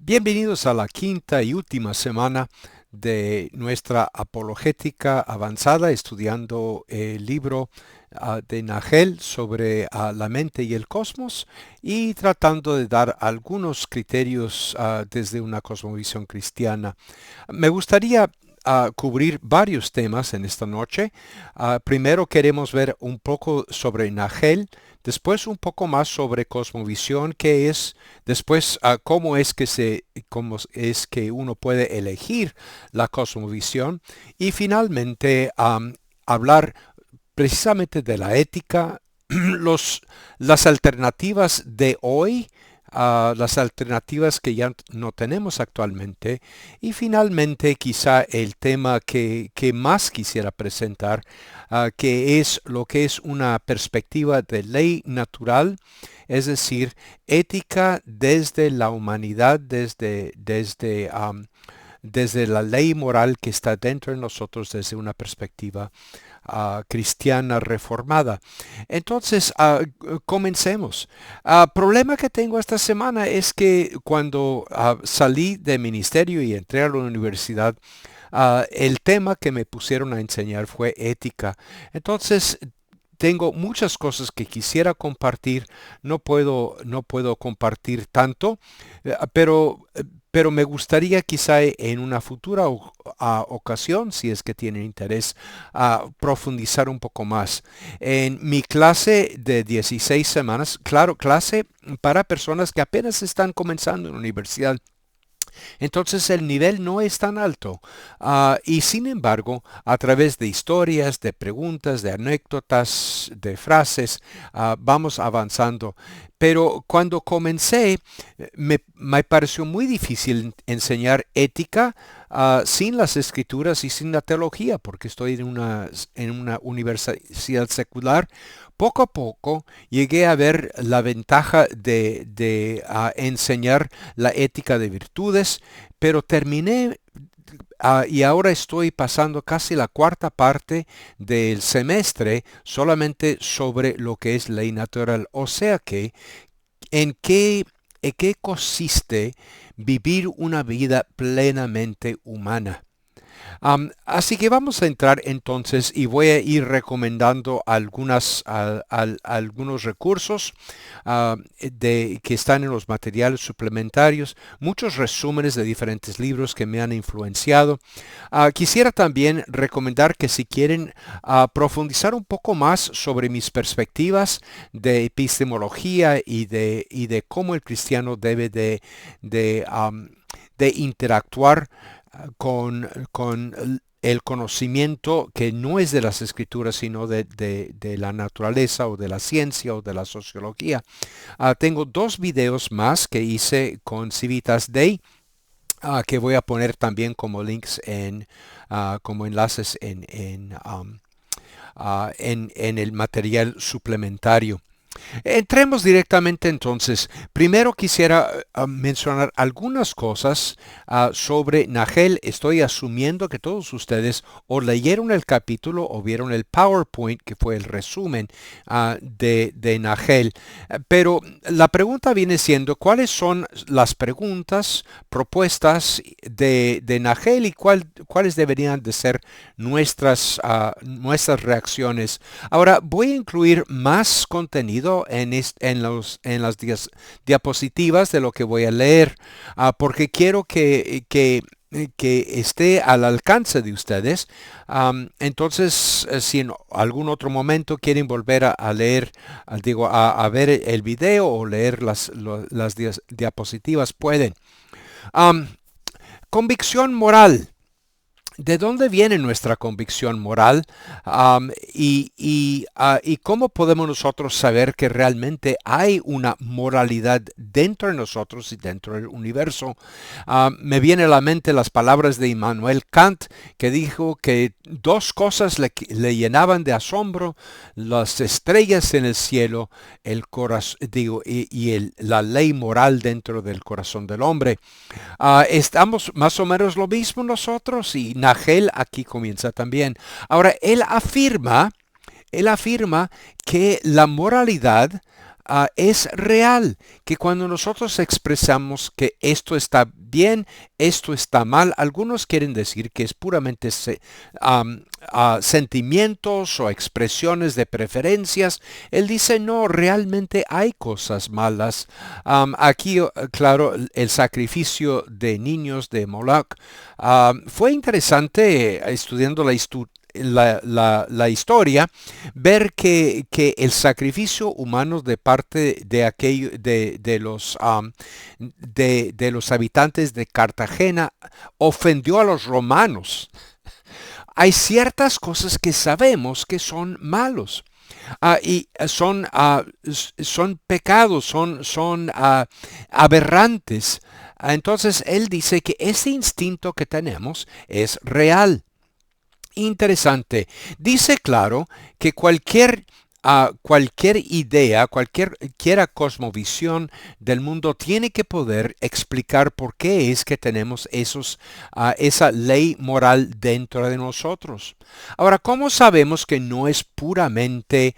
Bienvenidos a la quinta y última semana de nuestra apologética avanzada, estudiando el libro de Nagel sobre la mente y el cosmos y tratando de dar algunos criterios desde una cosmovisión cristiana. Me gustaría cubrir varios temas en esta noche. Primero queremos ver un poco sobre Nagel, después un poco más sobre cosmovisión, qué es, después cómo es que uno puede elegir la cosmovisión y finalmente hablar precisamente de la ética, los, las alternativas de hoy, las alternativas que ya no tenemos actualmente y finalmente quizá el tema que más quisiera presentar, que es lo que es una perspectiva de ley natural, es decir, ética desde la humanidad, desde la ley moral que está dentro de nosotros desde una perspectiva cristiana reformada. Entonces, comencemos. Problema que tengo esta semana es que cuando salí de ministerio y entré a la universidad, el tema que me pusieron a enseñar fue ética. Entonces, tengo muchas cosas que quisiera compartir, no puedo compartir tanto, pero me gustaría quizá en una futura ocasión, si es que tienen interés, profundizar un poco más. En mi clase de 16 semanas, claro, clase para personas que apenas están comenzando en la universidad, entonces el nivel no es tan alto. Y sin embargo, a través de historias, de preguntas, de anécdotas, de frases, vamos avanzando. Pero cuando comencé, me pareció muy difícil enseñar ética sin las escrituras y sin la teología, porque estoy en una universidad secular. Poco a poco llegué a ver la ventaja de enseñar la ética de virtudes, pero terminé y ahora estoy pasando casi la cuarta parte del semestre solamente sobre lo que es ley natural. O sea que, ¿en qué consiste vivir una vida plenamente humana? Así que vamos a entrar entonces y voy a ir recomendando algunos recursos que están en los materiales suplementarios, muchos resúmenes de diferentes libros que me han influenciado. Quisiera también recomendar que si quieren profundizar un poco más sobre mis perspectivas de epistemología y de cómo el cristiano debe de interactuar con el conocimiento que no es de las escrituras, sino de la naturaleza o de la ciencia o de la sociología. Tengo dos videos más que hice con Civitas Dei, que voy a poner también como links como enlaces en el material suplementario. Entremos directamente entonces. Primero quisiera mencionar algunas cosas sobre Nagel. Estoy asumiendo que todos ustedes o leyeron el capítulo o vieron el PowerPoint, que fue el resumen de Nagel. Pero la pregunta viene siendo, ¿cuáles son las preguntas propuestas de Nagel y cuáles deberían de ser nuestras reacciones? Ahora, voy a incluir más contenido en las diapositivas de lo que voy a leer, porque quiero que esté al alcance de ustedes. Entonces, si en algún otro momento quieren volver a leer, a ver el video o leer las diapositivas, pueden. Am, Convicción moral. ¿De dónde viene nuestra convicción moral? Y cómo podemos nosotros saber que realmente hay una moralidad dentro de nosotros y dentro del universo? Me viene a la mente las palabras de Immanuel Kant, que dijo que dos cosas le llenaban de asombro: las estrellas en el cielo, el corazón, la ley moral dentro del corazón del hombre. Estamos más o menos lo mismo nosotros, y Nagel aquí comienza también. Ahora, él afirma que la moralidad es real, que cuando nosotros expresamos que esto está bien, esto está mal, algunos quieren decir que es puramente sentimientos o expresiones de preferencias. Él dice, no, realmente hay cosas malas. Aquí, claro, el sacrificio de niños de Moloch. Fue interesante estudiando la historia, ver que el sacrificio humano de parte de los habitantes de Cartagena ofendió a los romanos. Hay ciertas cosas que sabemos que son malos. Y son pecados, son aberrantes. Entonces él dice que ese instinto que tenemos es real. Interesante. Dice claro que cualquier idea, cualquier cosmovisión del mundo tiene que poder explicar por qué es que tenemos esa ley moral dentro de nosotros. Ahora, ¿cómo sabemos que no es puramente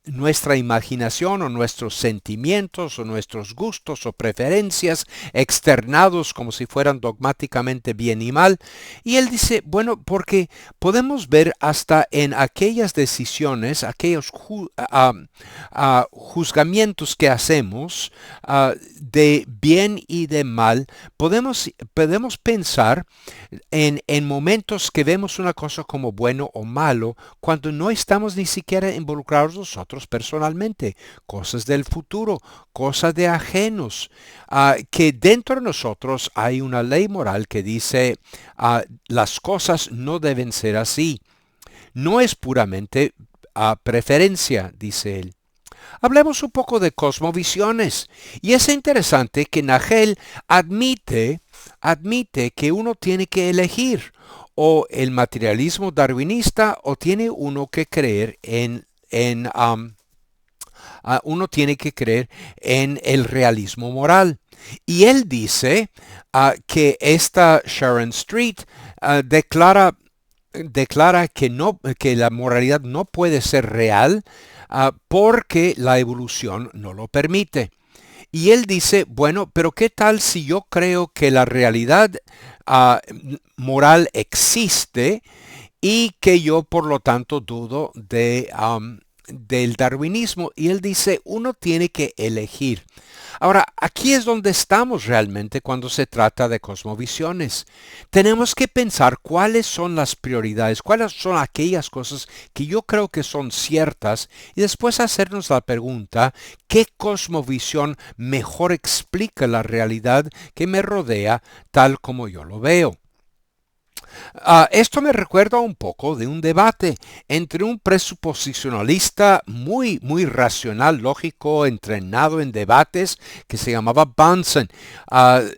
nuestra imaginación o nuestros sentimientos o nuestros gustos o preferencias externados como si fueran dogmáticamente bien y mal? Y él dice, bueno, porque podemos ver hasta en aquellas decisiones, aquellos juzgamientos que hacemos de bien y de mal, podemos pensar en momentos que vemos una cosa como bueno o malo, cuando no estamos ni siquiera involucrados nosotros personalmente, cosas del futuro, cosas de ajenos, que dentro de nosotros hay una ley moral que dice las cosas no deben ser así. No es puramente preferencia, dice él. Hablemos un poco de cosmovisiones. Y es interesante que Nagel admite que uno tiene que elegir o el materialismo darwinista o tiene uno que creer uno tiene que creer en el realismo moral. Y él dice que esta Sharon Street declara que la moralidad no puede ser real porque la evolución no lo permite. Y él dice, bueno, pero ¿qué tal si yo creo que la realidad moral existe y que yo por lo tanto dudo del darwinismo? Y él dice, uno tiene que elegir. Ahora, aquí es donde estamos realmente cuando se trata de cosmovisiones. Tenemos que pensar cuáles son las prioridades, cuáles son aquellas cosas que yo creo que son ciertas y después hacernos la pregunta, ¿qué cosmovisión mejor explica la realidad que me rodea tal como yo lo veo? Esto me recuerda un poco de un debate entre un presuposicionalista muy racional, lógico, entrenado en debates, que se llamaba Bunsen.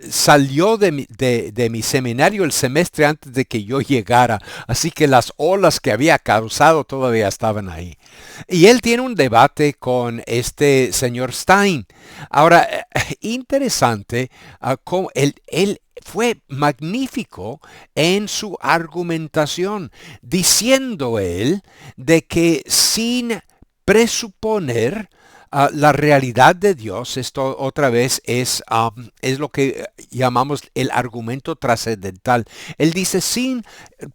Salió de mi seminario el semestre antes de que yo llegara, así que las olas que había causado todavía estaban ahí. Y él tiene un debate con este señor Stein. Ahora, interesante cómo él fue magnífico en su argumentación, diciendo él de que sin presuponer la realidad de Dios, esto otra vez es lo que llamamos el argumento trascendental. Él dice, sin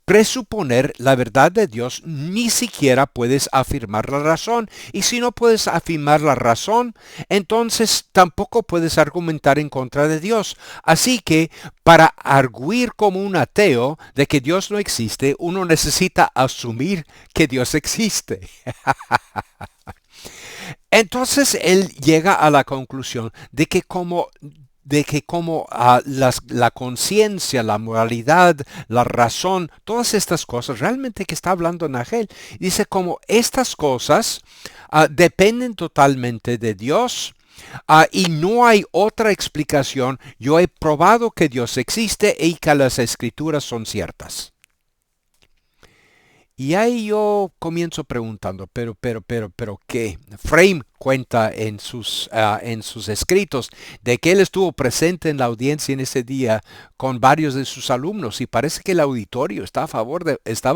presuponer la verdad de Dios, ni siquiera puedes afirmar la razón. Y si no puedes afirmar la razón, entonces tampoco puedes argumentar en contra de Dios. Así que para arguir como un ateo de que Dios no existe, uno necesita asumir que Dios existe. Entonces él llega a la conclusión de que como la conciencia, la moralidad, la razón, todas estas cosas, realmente que está hablando Nagel, dice como estas cosas dependen totalmente de Dios. Y no hay otra explicación. Yo he probado que Dios existe y que las escrituras son ciertas. Y ahí yo comienzo preguntando, pero, ¿qué? Frame cuenta en sus escritos de que él estuvo presente en la audiencia en ese día con varios de sus alumnos y parece que el auditorio estaba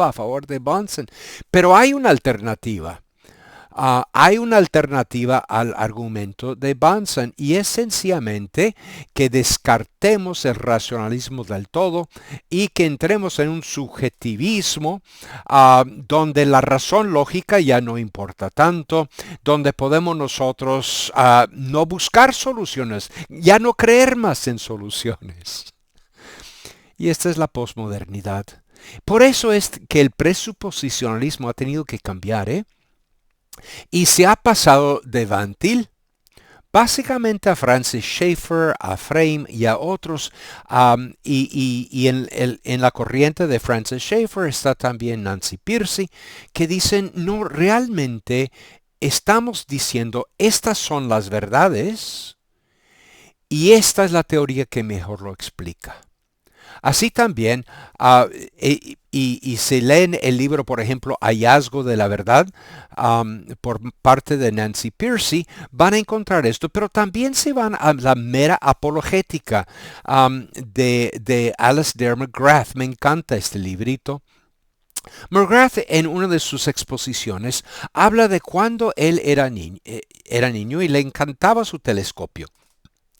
a favor de Bunsen. Pero hay una alternativa. Hay una alternativa al argumento de Bunsen y es sencillamente que descartemos el racionalismo del todo y que entremos en un subjetivismo donde la razón lógica ya no importa tanto, donde podemos nosotros no buscar soluciones, ya no creer más en soluciones. Y esta es la posmodernidad. Por eso es que el presuposicionalismo ha tenido que cambiar, ¿eh? Y se ha pasado de Van Til básicamente a Francis Schaeffer, a Frame y a otros. Y en la corriente de Francis Schaeffer está también Nancy Pearcey, que dicen, no, realmente estamos diciendo, estas son las verdades y esta es la teoría que mejor lo explica. Así también, y si leen el libro, por ejemplo, Hallazgo de la Verdad, por parte de Nancy Pearcey, van a encontrar esto, pero también se van a la mera apologética de Alasdair McGrath. Me encanta este librito. McGrath en una de sus exposiciones habla de cuando él era niño y le encantaba su telescopio.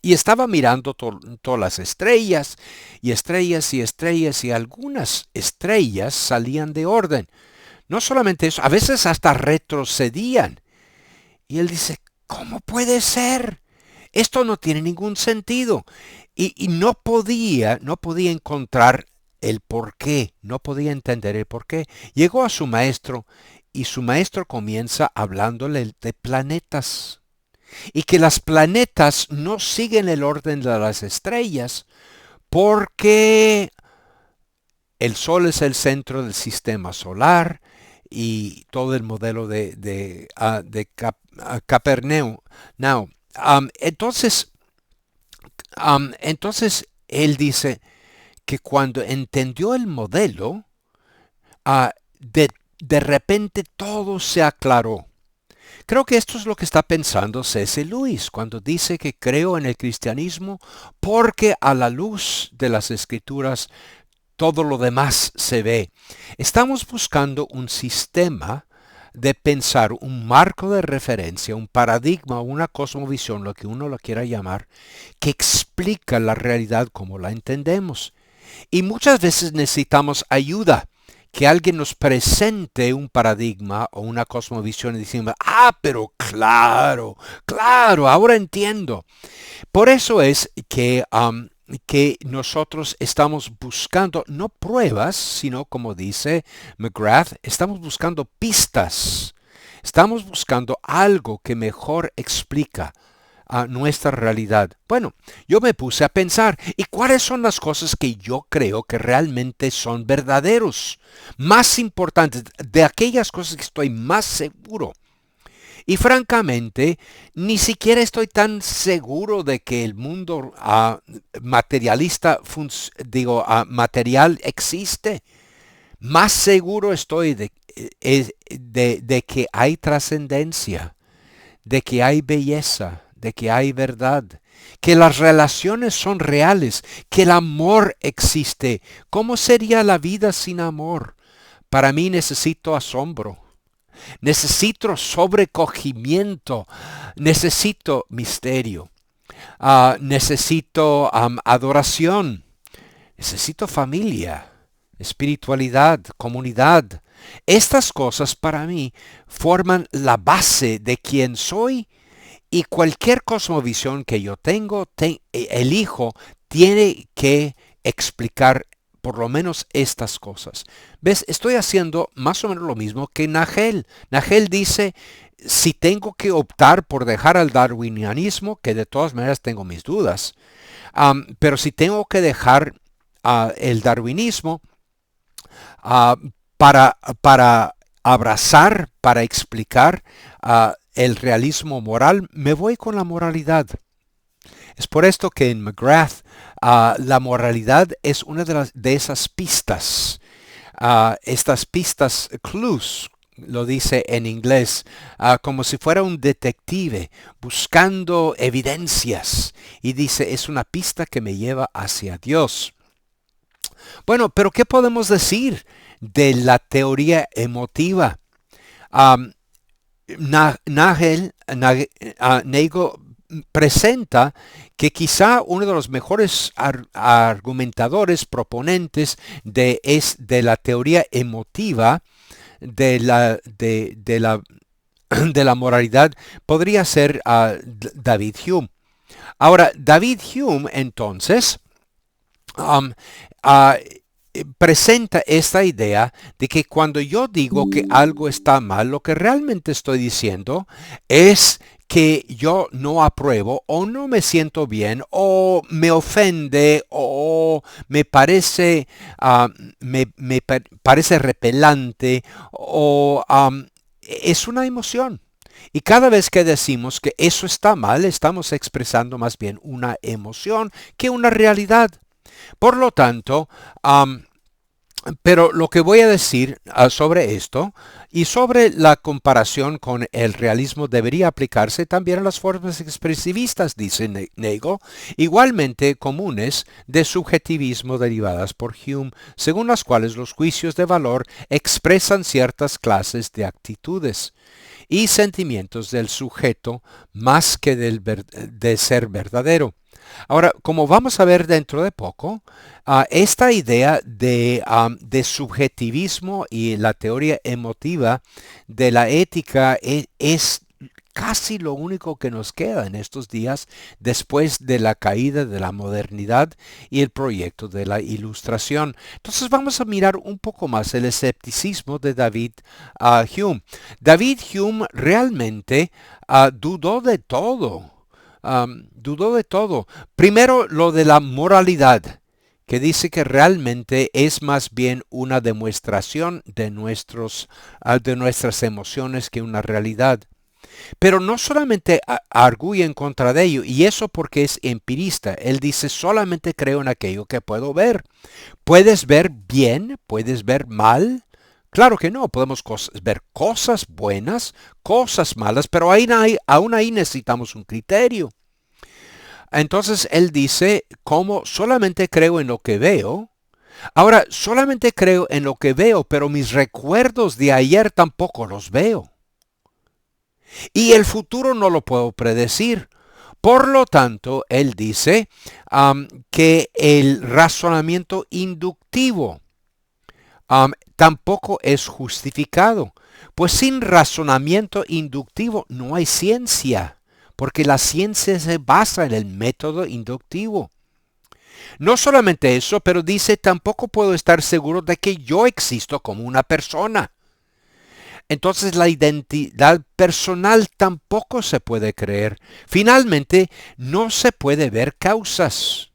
Y estaba mirando todas las estrellas y estrellas y estrellas y algunas estrellas salían de orden. No solamente eso, a veces hasta retrocedían. Y él dice, ¿cómo puede ser? Esto no tiene ningún sentido. Y no podía encontrar el por qué, no podía entender el por qué. Llegó a su maestro y su maestro comienza hablándole de planetas y que las planetas no siguen el orden de las estrellas porque el Sol es el centro del sistema solar y todo el modelo de Caperneo. Now, entonces él dice que cuando entendió el modelo, ah, de, de repente todo se aclaró. Creo que esto es lo que está pensando C.S. Lewis cuando dice que creo en el cristianismo porque a la luz de las escrituras todo lo demás se ve. Estamos buscando un sistema de pensar, un marco de referencia, un paradigma, una cosmovisión, lo que uno lo quiera llamar, que explica la realidad como la entendemos. Y muchas veces necesitamos ayuda, que alguien nos presente un paradigma o una cosmovisión y decimos, pero claro, claro, ahora entiendo. Por eso es que nosotros estamos buscando no pruebas, sino como dice McGrath, estamos buscando pistas. Estamos buscando algo que mejor explica a nuestra realidad. Bueno, yo me puse a pensar, ¿y cuáles son las cosas que yo creo que realmente son verdaderos? Más importantes, de aquellas cosas que estoy más seguro. Y francamente, ni siquiera estoy tan seguro de que el mundo materialista, material existe. Más seguro estoy de que hay trascendencia, de que hay belleza, de que hay verdad, que las relaciones son reales, que el amor existe. ¿Cómo sería la vida sin amor? Para mí necesito asombro, necesito sobrecogimiento, necesito misterio, necesito adoración, necesito familia, espiritualidad, comunidad. Estas cosas para mí forman la base de quién soy y cualquier cosmovisión que yo elijo tiene que explicar por lo menos estas cosas. ¿Ves? Estoy haciendo más o menos lo mismo que Nagel. Nagel dice, si tengo que optar por dejar al darwinianismo, que de todas maneras tengo mis dudas, pero si tengo que dejar el darwinismo uh, para abrazar, para explicar el realismo moral, me voy con la moralidad. Es por esto que en McGrath la moralidad es una de esas pistas. Estas pistas, clues, lo dice en inglés, como si fuera un detective buscando evidencias. Y dice, es una pista que me lleva hacia Dios. Bueno, pero ¿qué podemos decir de la teoría emotiva? Um, Nagel presenta que quizá uno de los mejores argumentadores, proponentes de la teoría emotiva de la de la moralidad podría ser David Hume. Ahora, David Hume entonces um, ah, presenta esta idea de que cuando yo digo que algo está mal, lo que realmente estoy diciendo es que yo no apruebo o no me siento bien o me ofende o me parece, parece repelante o es una emoción. Y cada vez que decimos que eso está mal, estamos expresando más bien una emoción que una realidad. Por lo tanto, pero lo que voy a decir sobre esto y sobre la comparación con el realismo debería aplicarse también a las formas expresivistas, dice Nagel, igualmente comunes de subjetivismo derivadas por Hume, según las cuales los juicios de valor expresan ciertas clases de actitudes y sentimientos del sujeto más que de ser verdadero. Ahora, como vamos a ver dentro de poco, esta idea de subjetivismo y la teoría emotiva de la ética es casi lo único que nos queda en estos días después de la caída de la modernidad y el proyecto de la ilustración. Entonces vamos a mirar un poco más el escepticismo de David Hume. David Hume realmente dudó de todo. Dudó de todo. Primero, lo de la moralidad, que dice que realmente es más bien una demostración de nuestras emociones que una realidad. Pero no solamente arguye en contra de ello, y eso porque es empirista. Él dice, solamente creo en aquello que puedo ver. ¿Puedes ver bien? ¿Puedes ver mal? Claro que no, podemos ver cosas buenas, cosas malas, pero aún ahí necesitamos un criterio. Entonces él dice, como solamente creo en lo que veo, ahora solamente creo en lo que veo, pero mis recuerdos de ayer tampoco los veo. Y el futuro no lo puedo predecir. Por lo tanto, él dice que el razonamiento inductivo tampoco es justificado. Pues sin razonamiento inductivo no hay ciencia, porque la ciencia se basa en el método inductivo. No solamente eso, pero dice, tampoco puedo estar seguro de que yo existo como una persona. Entonces la identidad personal tampoco se puede creer. Finalmente, no se puede ver causas.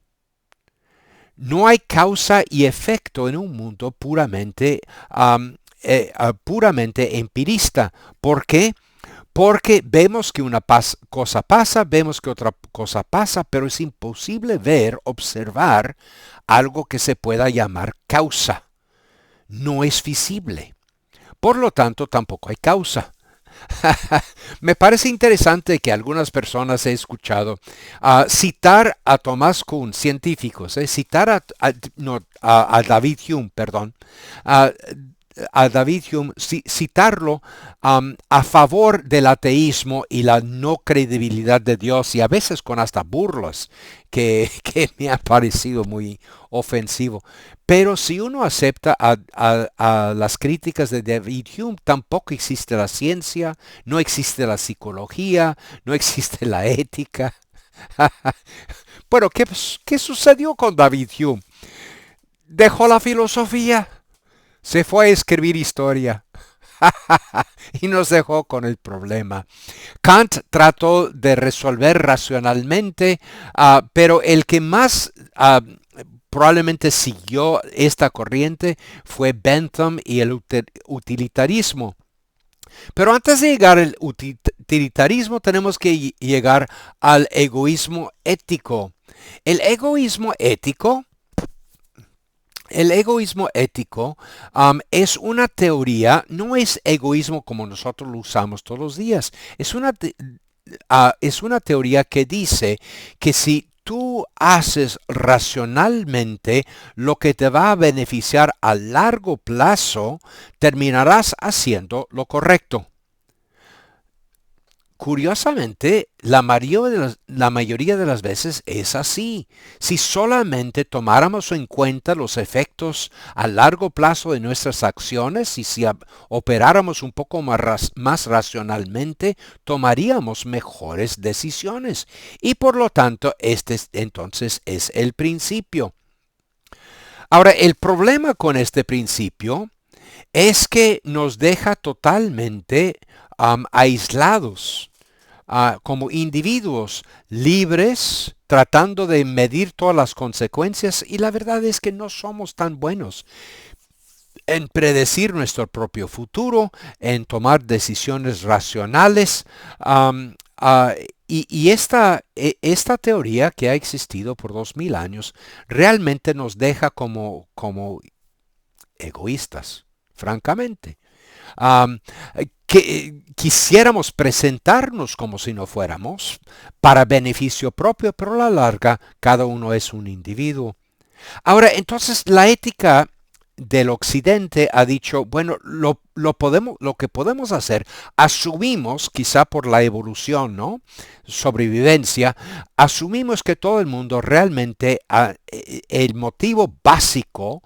No hay causa y efecto en un mundo puramente empirista. ¿Por qué? Porque vemos que una cosa pasa, vemos que otra cosa pasa, pero es imposible observar algo que se pueda llamar causa. No es visible. Por lo tanto, tampoco hay causa. Me parece interesante que algunas personas he escuchado citar a Thomas Kuhn, científicos, citar no, David Hume, perdón, a, a David Hume, citarlo a favor del ateísmo y la no credibilidad de Dios y a veces con hasta burlas que me ha parecido muy ofensivo. Pero si uno acepta a las críticas de David Hume, tampoco existe la ciencia, no existe la psicología, no existe la ética. Bueno, ¿qué sucedió con David Hume? Dejó la filosofía, se fue a escribir historia y nos dejó con el problema. Kant trató de resolver racionalmente, pero el que más probablemente siguió esta corriente fue Bentham y el utilitarismo. Pero antes de llegar al utilitarismo tenemos que llegar al egoísmo ético. El egoísmo ético es una teoría, no es egoísmo como nosotros lo usamos todos los días. Es una teoría que dice que si tú haces racionalmente lo que te va a beneficiar a largo plazo, terminarás haciendo lo correcto. Curiosamente, la mayoría de las veces es así. Si solamente tomáramos en cuenta los efectos a largo plazo de nuestras acciones y si operáramos un poco más racionalmente, tomaríamos mejores decisiones. Y por lo tanto, este entonces es el principio. Ahora, el problema con este principio es que nos deja totalmente aislados como individuos libres, tratando de medir todas las consecuencias, y la verdad es que no somos tan buenos en predecir nuestro propio futuro, en tomar decisiones racionales. Y esta teoría que ha existido por 2000 años realmente nos deja como egoístas, francamente. Am, que quisiéramos presentarnos como si no fuéramos para beneficio propio, pero a la larga cada uno es un individuo. Ahora, entonces la ética del occidente ha dicho, bueno, lo que podemos hacer, asumimos, quizá por la evolución, ¿no? Sobrevivencia, asumimos que todo el mundo realmente, el motivo básico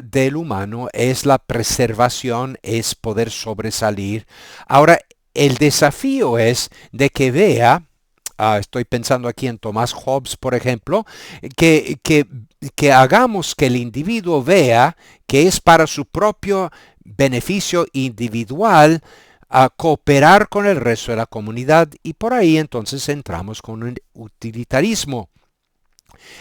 del humano es la preservación, es poder sobresalir. Ahora, el desafío es de que vea, estoy pensando aquí en Thomas Hobbes, por ejemplo, que, que, que hagamos que el individuo vea que es para su propio beneficio individual a cooperar con el resto de la comunidad, y por ahí entonces entramos con un utilitarismo.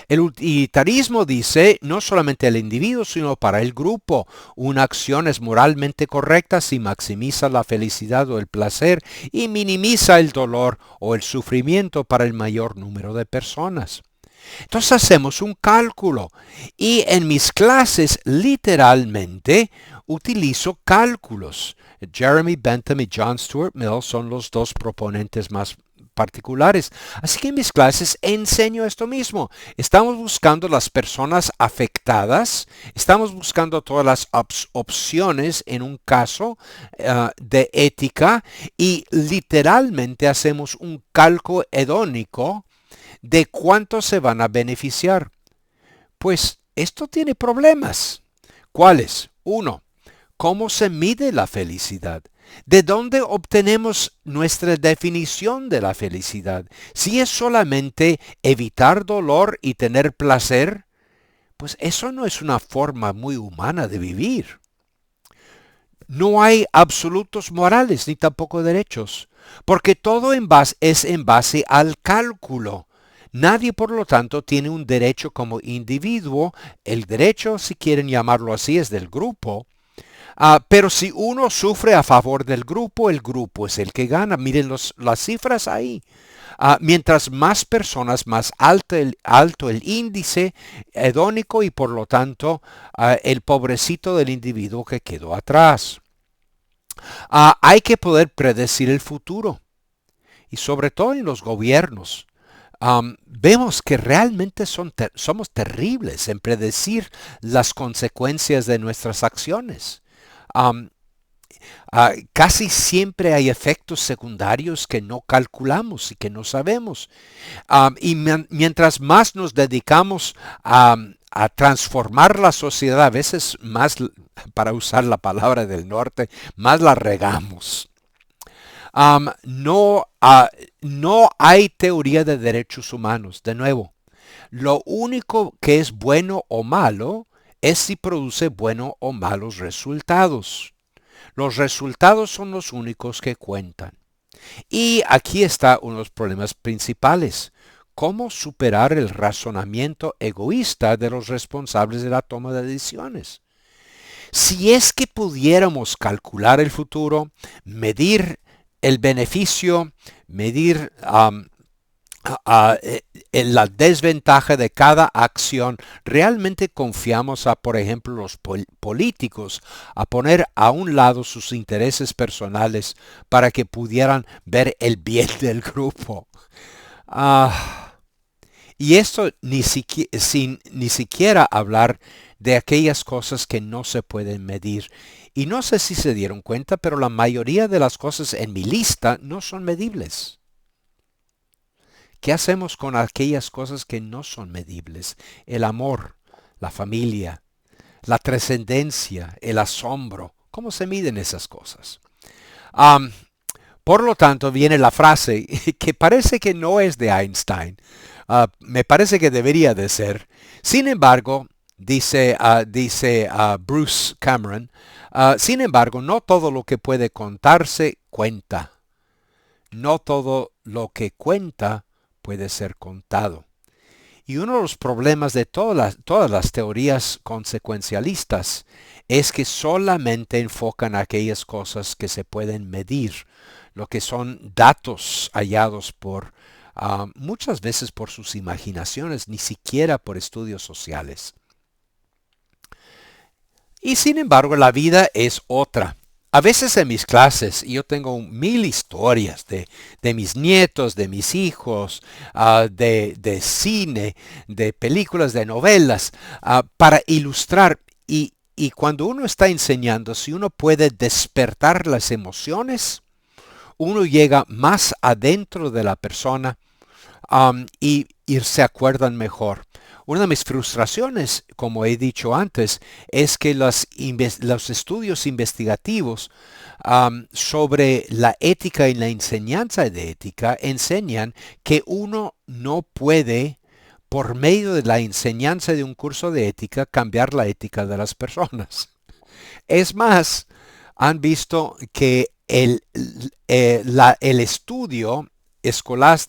El utilitarismo dice no solamente el individuo, sino para el grupo. Una acción es moralmente correcta si maximiza la felicidad o el placer y minimiza el dolor o el sufrimiento para el mayor número de personas. Entonces hacemos un cálculo y en mis clases literalmente utilizo cálculos. Jeremy Bentham y John Stuart Mill son los dos proponentes más particulares. Así que en mis clases enseño esto mismo. Estamos buscando las personas afectadas, estamos buscando todas las opciones en un caso de ética y literalmente hacemos un cálculo hedónico de cuánto se van a beneficiar. Pues esto tiene problemas. ¿Cuáles? Uno, ¿cómo se mide la felicidad? ¿De dónde obtenemos nuestra definición de la felicidad? Si es solamente evitar dolor y tener placer, pues eso no es una forma muy humana de vivir. No hay absolutos morales ni tampoco derechos, porque todo es en base al cálculo. Nadie, por lo tanto, tiene un derecho como individuo. El derecho, si quieren llamarlo así, es del grupo. Pero si uno sufre a favor del grupo, el grupo es el que gana. Miren las cifras ahí. Mientras más personas, más alto el índice hedónico y por lo tanto el pobrecito del individuo que quedó atrás. Hay que poder predecir el futuro y sobre todo en los gobiernos. Vemos que realmente somos terribles en predecir las consecuencias de nuestras acciones. Um, Casi siempre hay efectos secundarios que no calculamos y que no sabemos. Y mientras más nos dedicamos a transformar la sociedad, a veces más, para usar la palabra del norte, más la regamos. No hay teoría de derechos humanos. De nuevo, lo único que es bueno o malo es si produce buenos o malos resultados. Los resultados son los únicos que cuentan. Y aquí está uno de los problemas principales. ¿Cómo superar el razonamiento egoísta de los responsables de la toma de decisiones? Si es que pudiéramos calcular el futuro, medir el beneficio, medir la desventaja de cada acción, realmente confiamos por ejemplo, los políticos a poner a un lado sus intereses personales para que pudieran ver el bien del grupo. Y esto sin ni siquiera hablar de aquellas cosas que no se pueden medir. Y no sé si se dieron cuenta, pero la mayoría de las cosas en mi lista no son medibles. ¿Qué hacemos con aquellas cosas que no son medibles? El amor, la familia, la trascendencia, el asombro. ¿Cómo se miden esas cosas? Am, por lo tanto, viene la frase que parece que no es de Einstein. Me parece que debería de ser. Sin embargo, dice Bruce Cameron, sin embargo, no todo lo que puede contarse cuenta. No todo lo que cuenta puede ser contado. Y uno de los problemas de todas las teorías consecuencialistas es que solamente enfocan aquellas cosas que se pueden medir, lo que son datos hallados por muchas veces por sus imaginaciones, ni siquiera por estudios sociales. Y sin embargo, la vida es otra. A veces en mis clases yo tengo mil historias de mis nietos, de mis hijos, de cine, de películas, de novelas, para ilustrar. Y cuando uno está enseñando, si uno puede despertar las emociones, uno llega más adentro de la persona y se acuerdan mejor. Una de mis frustraciones, como he dicho antes, es que los estudios investigativos sobre la ética y la enseñanza de ética enseñan que uno no puede, por medio de la enseñanza de un curso de ética, cambiar la ética de las personas. Es más, han visto que el estudio escolar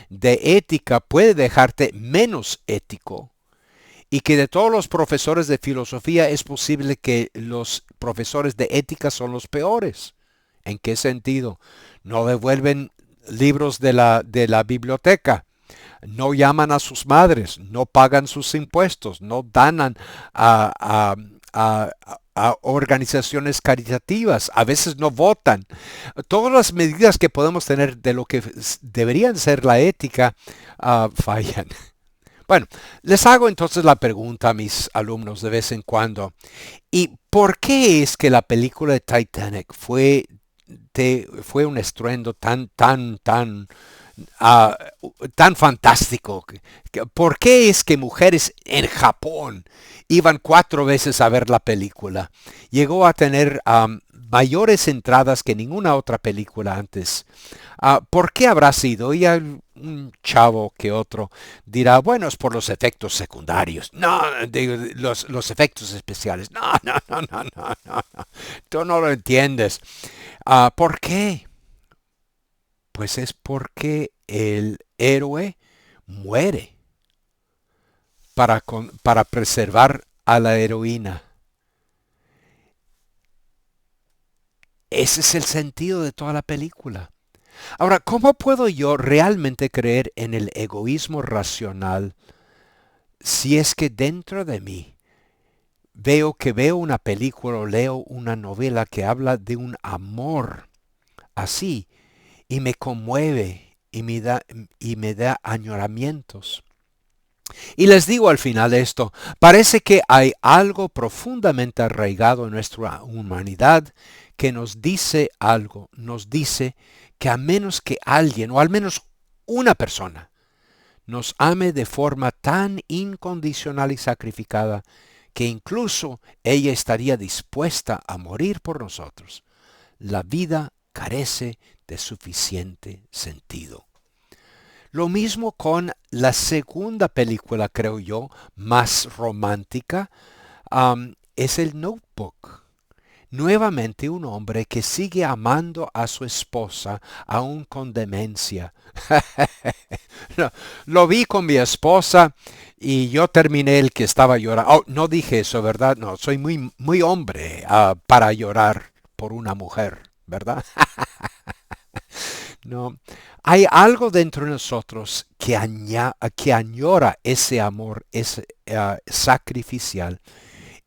de ética puede dejarte menos ético y que de todos los profesores de filosofía es posible que los profesores de ética son los peores. ¿En qué sentido? No devuelven libros de la biblioteca, no llaman a sus madres, no pagan sus impuestos, no donan a organizaciones caritativas, a veces no votan. Todas las medidas que podemos tener de lo que deberían ser la ética fallan. Bueno, les hago entonces la pregunta a mis alumnos de vez en cuando. ¿Y por qué es que la película de Titanic fue un estruendo ah, tan fantástico? ¿Por qué es que mujeres en Japón iban 4 veces a ver la película? Llegó a tener mayores entradas que ninguna otra película antes. ¿Por qué habrá sido? Y un chavo que otro dirá, bueno, es por los efectos secundarios. No, digo, los efectos especiales. No, no, no, no, no, no, no. Tú no lo entiendes. ¿Por qué? Pues es porque el héroe muere para preservar a la heroína. Ese es el sentido de toda la película. Ahora, ¿cómo puedo yo realmente creer en el egoísmo racional si es que dentro de mí veo una película o leo una novela que habla de un amor así y me conmueve y me da añoramientos? Y les digo al final esto, parece que hay algo profundamente arraigado en nuestra humanidad que nos dice algo, nos dice que a menos que alguien, o al menos una persona, nos ame de forma tan incondicional y sacrificada, que incluso ella estaría dispuesta a morir por nosotros, la vida carece de suficiente sentido. Lo mismo con la segunda película, creo yo, más romántica, es el Notebook. Nuevamente un hombre que sigue amando a su esposa aún con demencia. No, lo vi con mi esposa y yo terminé el que estaba llorando. Oh, no dije eso, ¿verdad? No, soy muy, muy hombre para llorar por una mujer, ¿verdad? No, hay algo dentro de nosotros que añora ese amor sacrificial.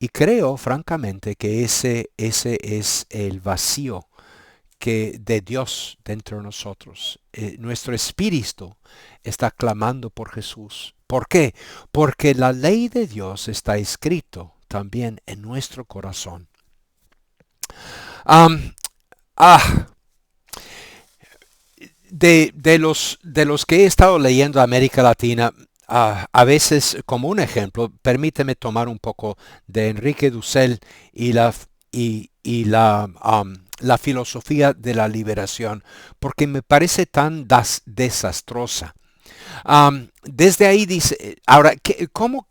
Y creo, francamente, que ese es el vacío de Dios dentro de nosotros. Nuestro espíritu está clamando por Jesús, ¿Por qué? Porque la ley de Dios está escrito también en nuestro corazón. Am, ah, de los que he estado leyendo América Latina, a veces como un ejemplo, permíteme tomar un poco de Enrique Dussel y la filosofía de la liberación, porque me parece tan desastrosa. Desde ahí dice, ahora, ¿cómo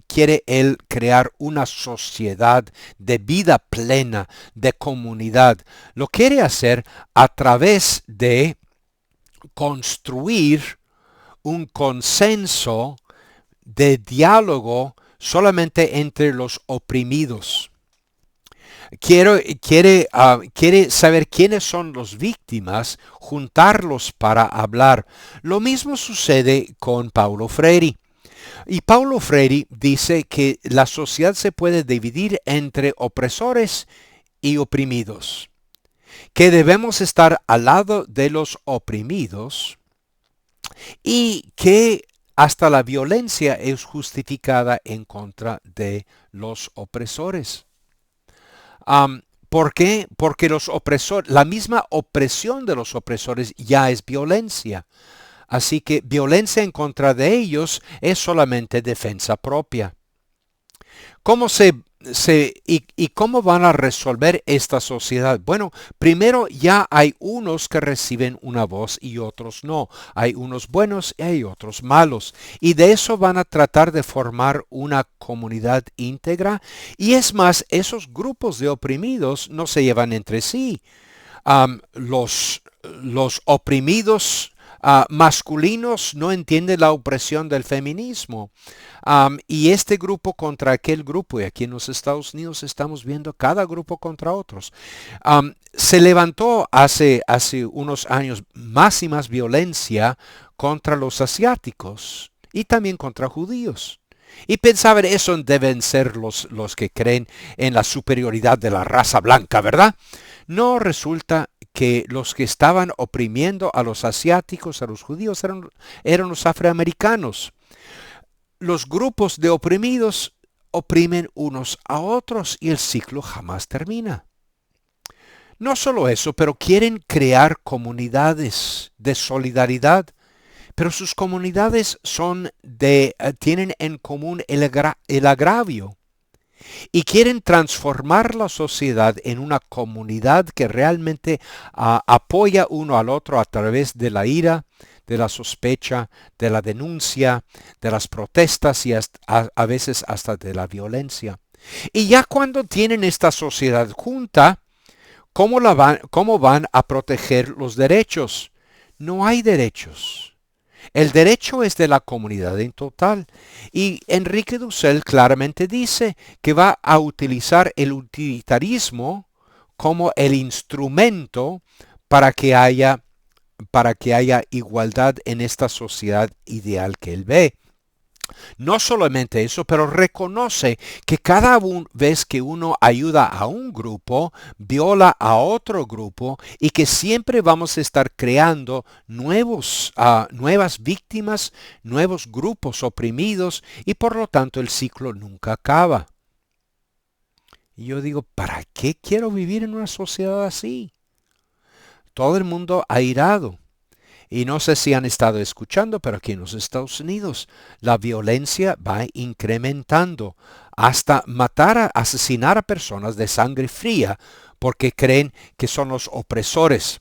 quiere él crear una sociedad de vida plena, de comunidad? Lo quiere hacer a través de construir un consenso de diálogo solamente entre los oprimidos. Quiere saber quiénes son los víctimas, juntarlos para hablar. Lo mismo sucede con Paulo Freire. Y Paulo Freire dice que la sociedad se puede dividir entre opresores y oprimidos, que debemos estar al lado de los oprimidos y que hasta la violencia es justificada en contra de los opresores. ¿Por qué? Porque la misma opresión de los opresores ya es violencia. Así que violencia en contra de ellos es solamente defensa propia. ¿Y cómo van a resolver esta sociedad? Bueno, primero ya hay unos que reciben una voz y otros no. Hay unos buenos y hay otros malos. Y de eso van a tratar de formar una comunidad íntegra. Y es más, esos grupos de oprimidos no se llevan entre sí. Los oprimidos masculinos no entienden la opresión del feminismo. Y este grupo contra aquel grupo, y aquí en los Estados Unidos estamos viendo cada grupo contra otros. Se levantó hace unos años más y más violencia contra los asiáticos y también contra judíos. Y pensaban, eso deben ser los que creen en la superioridad de la raza blanca, ¿verdad? No, resulta que los que estaban oprimiendo a los asiáticos, a los judíos, eran los afroamericanos. Los grupos de oprimidos oprimen unos a otros y el ciclo jamás termina. No solo eso, pero quieren crear comunidades de solidaridad, pero sus comunidades tienen en común el agravio y quieren transformar la sociedad en una comunidad que realmente apoya uno al otro a través de la ira, de la sospecha, de la denuncia, de las protestas y a veces hasta de la violencia. Y ya cuando tienen esta sociedad junta, ¿cómo van a proteger los derechos? No hay derechos. El derecho es de la comunidad en total. Y Enrique Dussel claramente dice que va a utilizar el utilitarismo como el instrumento para que haya igualdad en esta sociedad ideal que él ve. No solamente eso, pero reconoce que cada vez que uno ayuda a un grupo, viola a otro grupo y que siempre vamos a estar creando nuevas víctimas, nuevos grupos oprimidos y por lo tanto el ciclo nunca acaba. Y yo digo, ¿para qué quiero vivir en una sociedad así? Todo el mundo airado. Y no sé si han estado escuchando, pero aquí en los Estados Unidos la violencia va incrementando hasta asesinar a personas de sangre fría porque creen que son los opresores.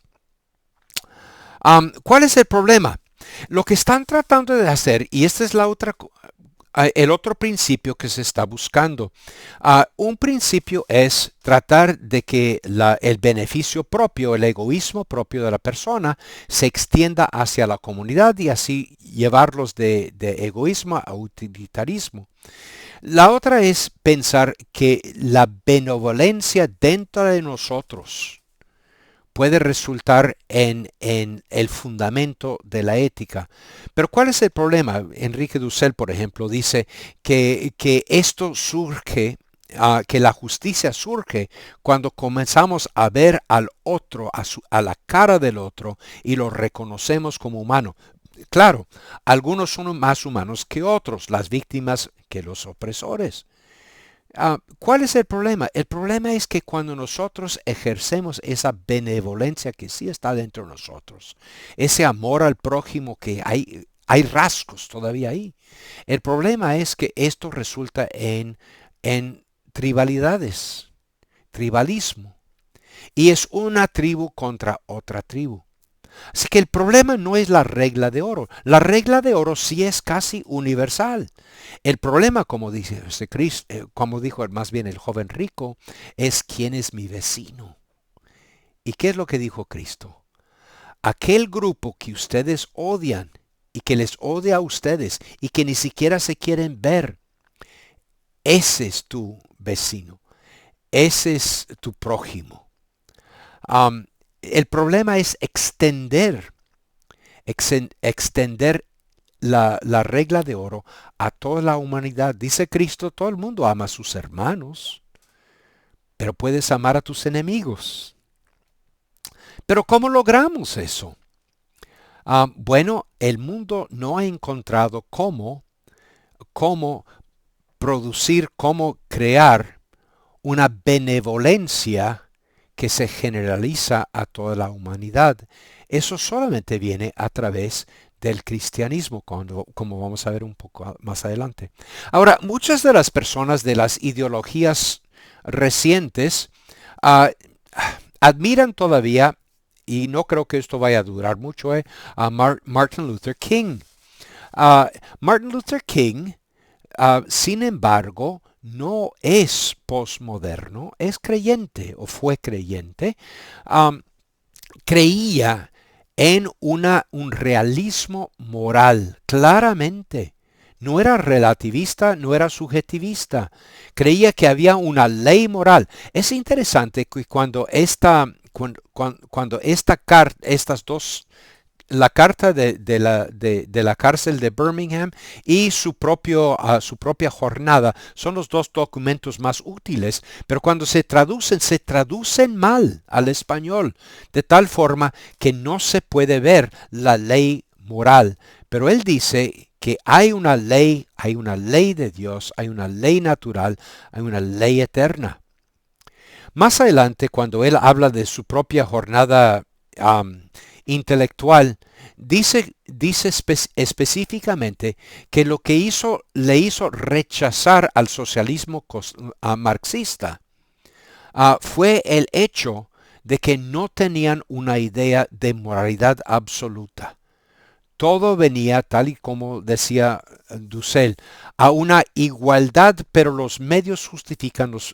¿Cuál es el problema? Lo que están tratando de hacer, y esta es el otro principio que se está buscando. Un principio es tratar de que el beneficio propio, el egoísmo propio de la persona se extienda hacia la comunidad y así llevarlos de egoísmo a utilitarismo. La otra es pensar que la benevolencia dentro de nosotros puede resultar en el fundamento de la ética. Pero ¿cuál es el problema? Enrique Dussel, por ejemplo, dice que esto surge, que la justicia surge cuando comenzamos a ver al otro, a la cara del otro y lo reconocemos como humano. Claro, algunos son más humanos que otros, las víctimas que los opresores. ¿Cuál es el problema? El problema es que cuando nosotros ejercemos esa benevolencia que sí está dentro de nosotros, ese amor al prójimo que hay rasgos todavía ahí. El problema es que esto resulta en tribalidades, tribalismo, y es una tribu contra otra tribu. Así que el problema no es la regla de oro. La regla de oro sí es casi universal. El problema, como dice como dijo más bien el joven rico, es quién es mi vecino. ¿Y qué es lo que dijo Cristo? Aquel grupo que ustedes odian y que les odia a ustedes y que ni siquiera se quieren ver, ese es tu vecino, ese es tu prójimo. El problema es extender la regla de oro a toda la humanidad. Dice Cristo, todo el mundo ama a sus hermanos, pero puedes amar a tus enemigos. Pero ¿cómo logramos eso? Bueno, el mundo no ha encontrado cómo producir, cómo crear una benevolencia que se generaliza a toda la humanidad. Eso solamente viene a través del cristianismo, como vamos a ver un poco más adelante. Ahora, muchas de las personas de las ideologías recientes uh, admiran todavía, y no creo que esto vaya a durar mucho, a Martin Luther King. Uh, Martin Luther King, sin embargo, no es posmoderno, es creyente o fue creyente. Creía en un realismo moral, claramente. No era relativista, no era subjetivista. Creía que había una ley moral. Es interesante que estas dos, la carta de la cárcel de Birmingham y su propia jornada son los dos documentos más útiles, pero cuando se traducen mal al español, de tal forma que no se puede ver la ley moral. Pero él dice que hay una ley de Dios, hay una ley natural, hay una ley eterna. Más adelante, cuando él habla de su propia jornada intelectual, dice específicamente que lo que le hizo rechazar al socialismo marxista fue el hecho de que no tenían una idea de moralidad absoluta. Todo venía, tal y como decía Dussel, a una igualdad, pero los medios justifican los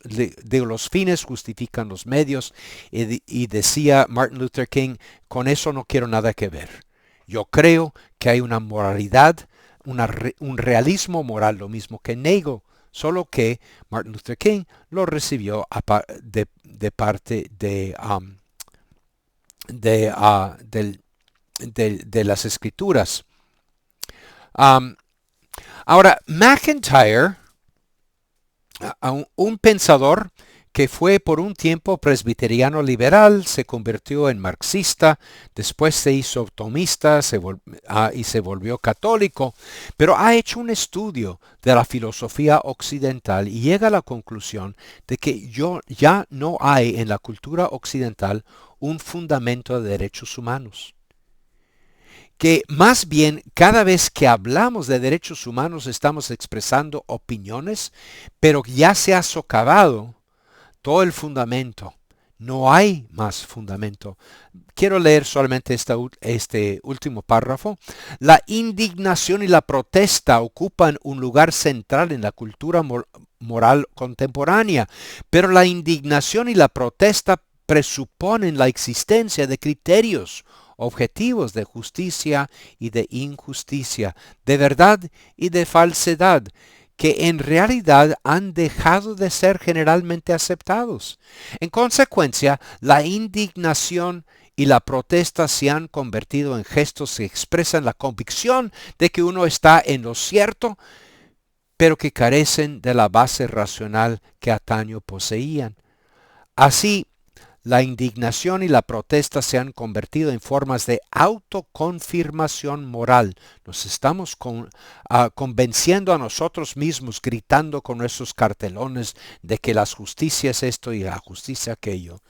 fines justifican los medios. Y decía Martin Luther King, con eso no quiero nada que ver. Yo creo que hay una moralidad, un realismo moral, lo mismo que Nagel, solo que Martin Luther King lo recibió de parte de las escrituras. Ahora, McIntyre, un pensador que fue por un tiempo presbiteriano liberal, se convirtió en marxista, después se hizo thomista y se volvió católico, pero ha hecho un estudio de la filosofía occidental y llega a la conclusión de que ya no hay en la cultura occidental un fundamento de derechos humanos. Que más bien cada vez que hablamos de derechos humanos estamos expresando opiniones, pero ya se ha socavado todo el fundamento. No hay más fundamento. Quiero leer solamente este último párrafo. La indignación y la protesta ocupan un lugar central en la cultura moral contemporánea, pero la indignación y la protesta presuponen la existencia de criterios objetivos de justicia y de injusticia, de verdad y de falsedad, que en realidad han dejado de ser generalmente aceptados. En consecuencia, la indignación y la protesta se han convertido en gestos que expresan la convicción de que uno está en lo cierto, pero que carecen de la base racional que antaño poseían. Así, la indignación y la protesta se han convertido en formas de autoconfirmación moral. Nos estamos convenciendo a nosotros mismos, gritando con nuestros cartelones de que la justicia es esto y la justicia aquello.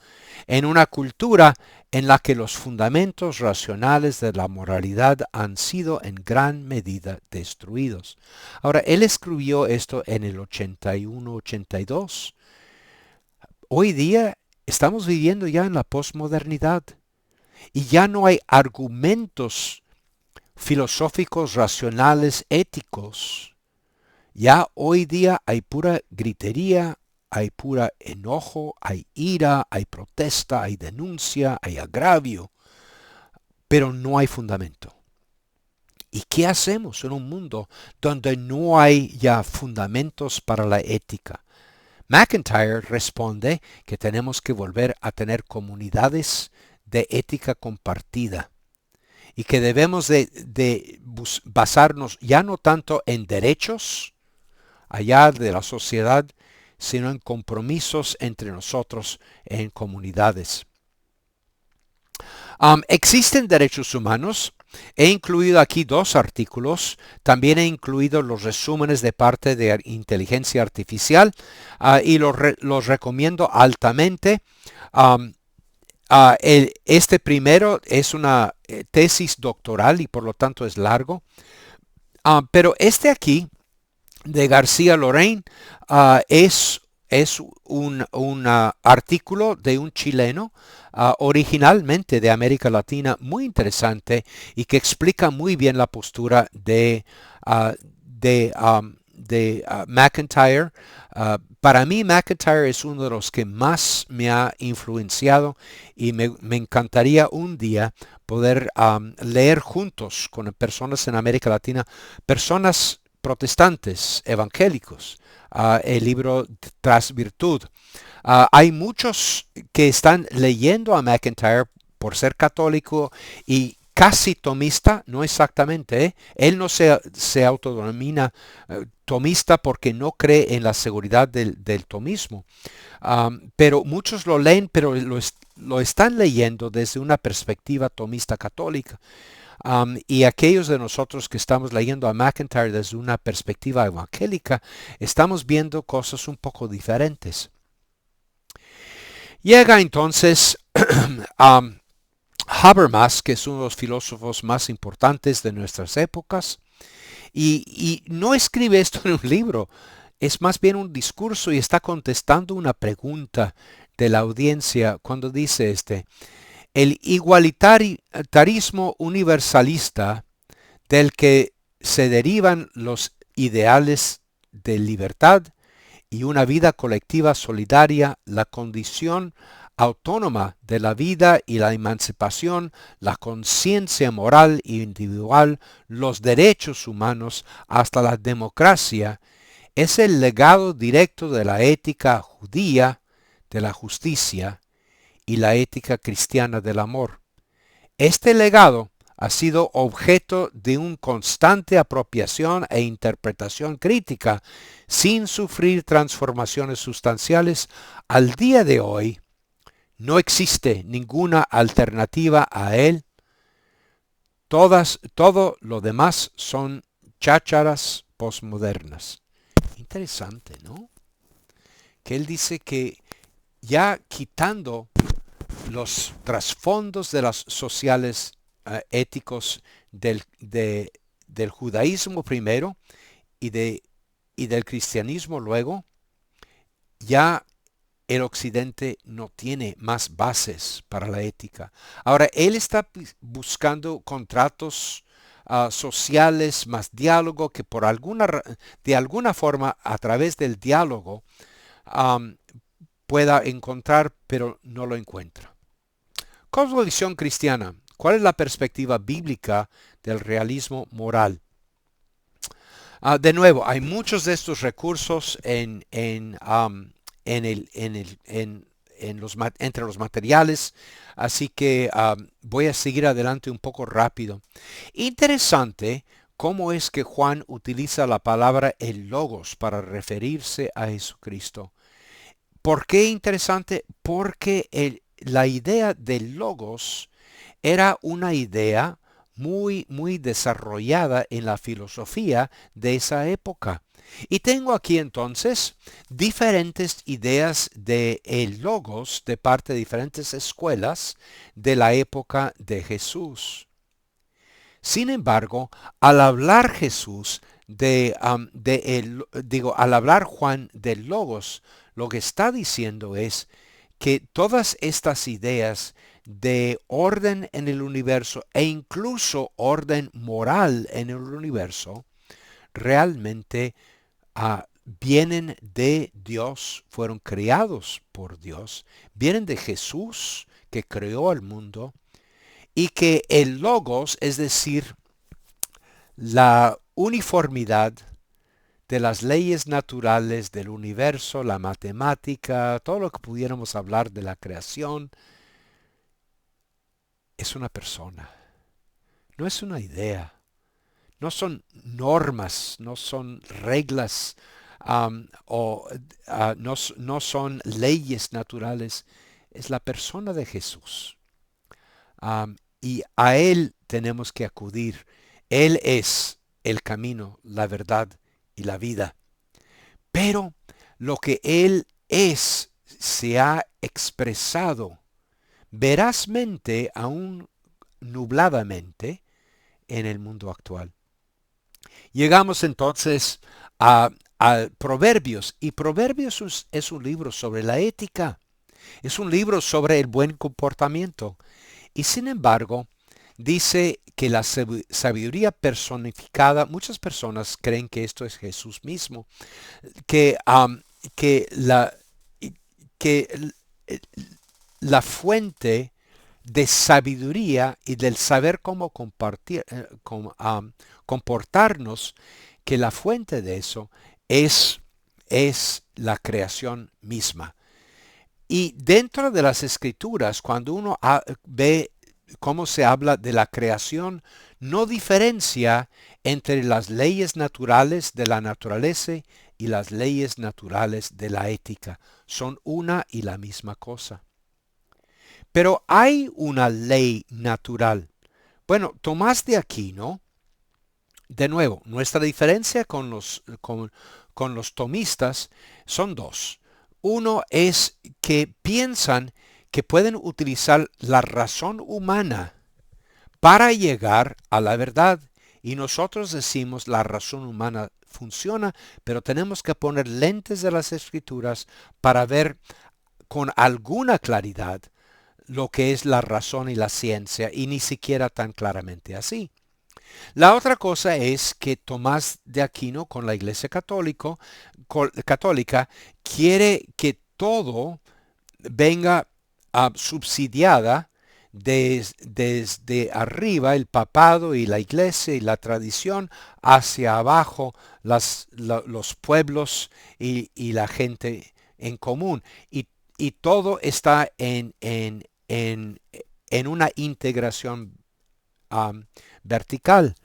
En una cultura en la que los fundamentos racionales de la moralidad han sido en gran medida destruidos. Ahora, él escribió esto en el 81-82. Hoy día estamos viviendo ya en la posmodernidad y ya no hay argumentos filosóficos, racionales, éticos. Ya hoy día hay pura gritería, hay pura enojo, hay ira, hay protesta, hay denuncia, hay agravio, pero no hay fundamento. ¿Y qué hacemos en un mundo donde no hay ya fundamentos para la ética? MacIntyre responde que tenemos que volver a tener comunidades de ética compartida y que debemos de basarnos ya no tanto en derechos allá de la sociedad, sino en compromisos entre nosotros en comunidades. Existen derechos humanos. He incluido aquí 2 artículos. También he incluido los resúmenes de parte de inteligencia artificial y los recomiendo altamente. Este primero es una tesis doctoral y por lo tanto es largo. Pero este aquí de García Lorrain es un artículo de un chileno originalmente de América Latina, muy interesante y que explica muy bien la postura de MacIntyre. Para mí MacIntyre es uno de los que más me ha influenciado y me encantaría un día poder leer juntos con personas en América Latina, personas protestantes, evangélicos, el libro Tras Virtud. Hay muchos que están leyendo a MacIntyre por ser católico y casi tomista, no exactamente, ¿eh? Él no se autodenomina tomista porque no cree en la seguridad del tomismo. Pero muchos lo leen, pero lo están leyendo desde una perspectiva tomista católica. Y aquellos de nosotros que estamos leyendo a MacIntyre desde una perspectiva evangélica, estamos viendo cosas un poco diferentes. Llega entonces Habermas, que es uno de los filósofos más importantes de nuestras épocas, y no escribe esto en un libro, es más bien un discurso y está contestando una pregunta de la audiencia cuando dice el igualitarismo universalista del que se derivan los ideales de libertad y una vida colectiva solidaria, la condición autónoma de la vida y la emancipación, la conciencia moral e individual, los derechos humanos, hasta la democracia, es el legado directo de la ética judía, de la justicia y la ética cristiana del amor. Este legado ha sido objeto de una constante apropiación e interpretación crítica, sin sufrir transformaciones sustanciales. Al día de hoy, no existe ninguna alternativa a él. Todo lo demás son chácharas posmodernas. Interesante, ¿no? Que él dice que ya quitando los trasfondos de las sociales éticos del judaísmo primero y del cristianismo luego, ya el occidente no tiene más bases para la ética. Ahora, él está buscando contratos sociales, más diálogo, que de alguna forma, a través del diálogo, pueda encontrar, pero no lo encuentra. Cosmovisión cristiana. ¿Cuál es la perspectiva bíblica del realismo moral? De nuevo, hay muchos de estos recursos entre los materiales, así que voy a seguir adelante un poco rápido. Interesante cómo es que Juan utiliza la palabra el logos para referirse a Jesucristo. ¿Por qué interesante? Porque la idea del logos era una idea muy desarrollada en la filosofía de esa época. Y tengo aquí entonces diferentes ideas de el logos de parte de diferentes escuelas de la época de Jesús. Sin embargo, al hablar Jesús al hablar Juan del logos, lo que está diciendo es que todas estas ideas de orden en el universo e incluso orden moral en el universo realmente vienen de Dios, fueron creados por Dios, vienen de Jesús que creó al mundo y que el logos, es decir, la uniformidad de las leyes naturales del universo, la matemática, todo lo que pudiéramos hablar de la creación, es una persona, no es una idea, no son normas, no son reglas no son leyes naturales, es la persona de Jesús. Y a Él tenemos que acudir. Él es el camino, la verdad y la vida. Pero lo que Él es se ha expresado verazmente, aún nubladamente, en el mundo actual. Llegamos entonces a Proverbios, y Proverbios es un libro sobre la ética, es un libro sobre el buen comportamiento, y sin embargo, dice que la sabiduría personificada, muchas personas creen que esto es Jesús mismo, que, que, la, que la fuente de sabiduría y del saber cómo comportarnos, que la fuente de eso es la creación misma. Y dentro de las escrituras, cuando uno ve cómo se habla de la creación, no diferencia entre las leyes naturales de la naturaleza y las leyes naturales de la ética. Son una y la misma cosa. Pero hay una ley natural. Bueno, Tomás de Aquino, de nuevo, nuestra diferencia con los tomistas son dos. Uno es que piensan que pueden utilizar la razón humana para llegar a la verdad. Y nosotros decimos la razón humana funciona, pero tenemos que poner lentes de las escrituras para ver con alguna claridad lo que es la razón y la ciencia, y ni siquiera tan claramente así. La otra cosa es que Tomás de Aquino con la Iglesia católica quiere que todo venga subsidiada desde arriba, el papado y la iglesia y la tradición, hacia abajo los pueblos y la gente en común. Y todo está en una integración vertical.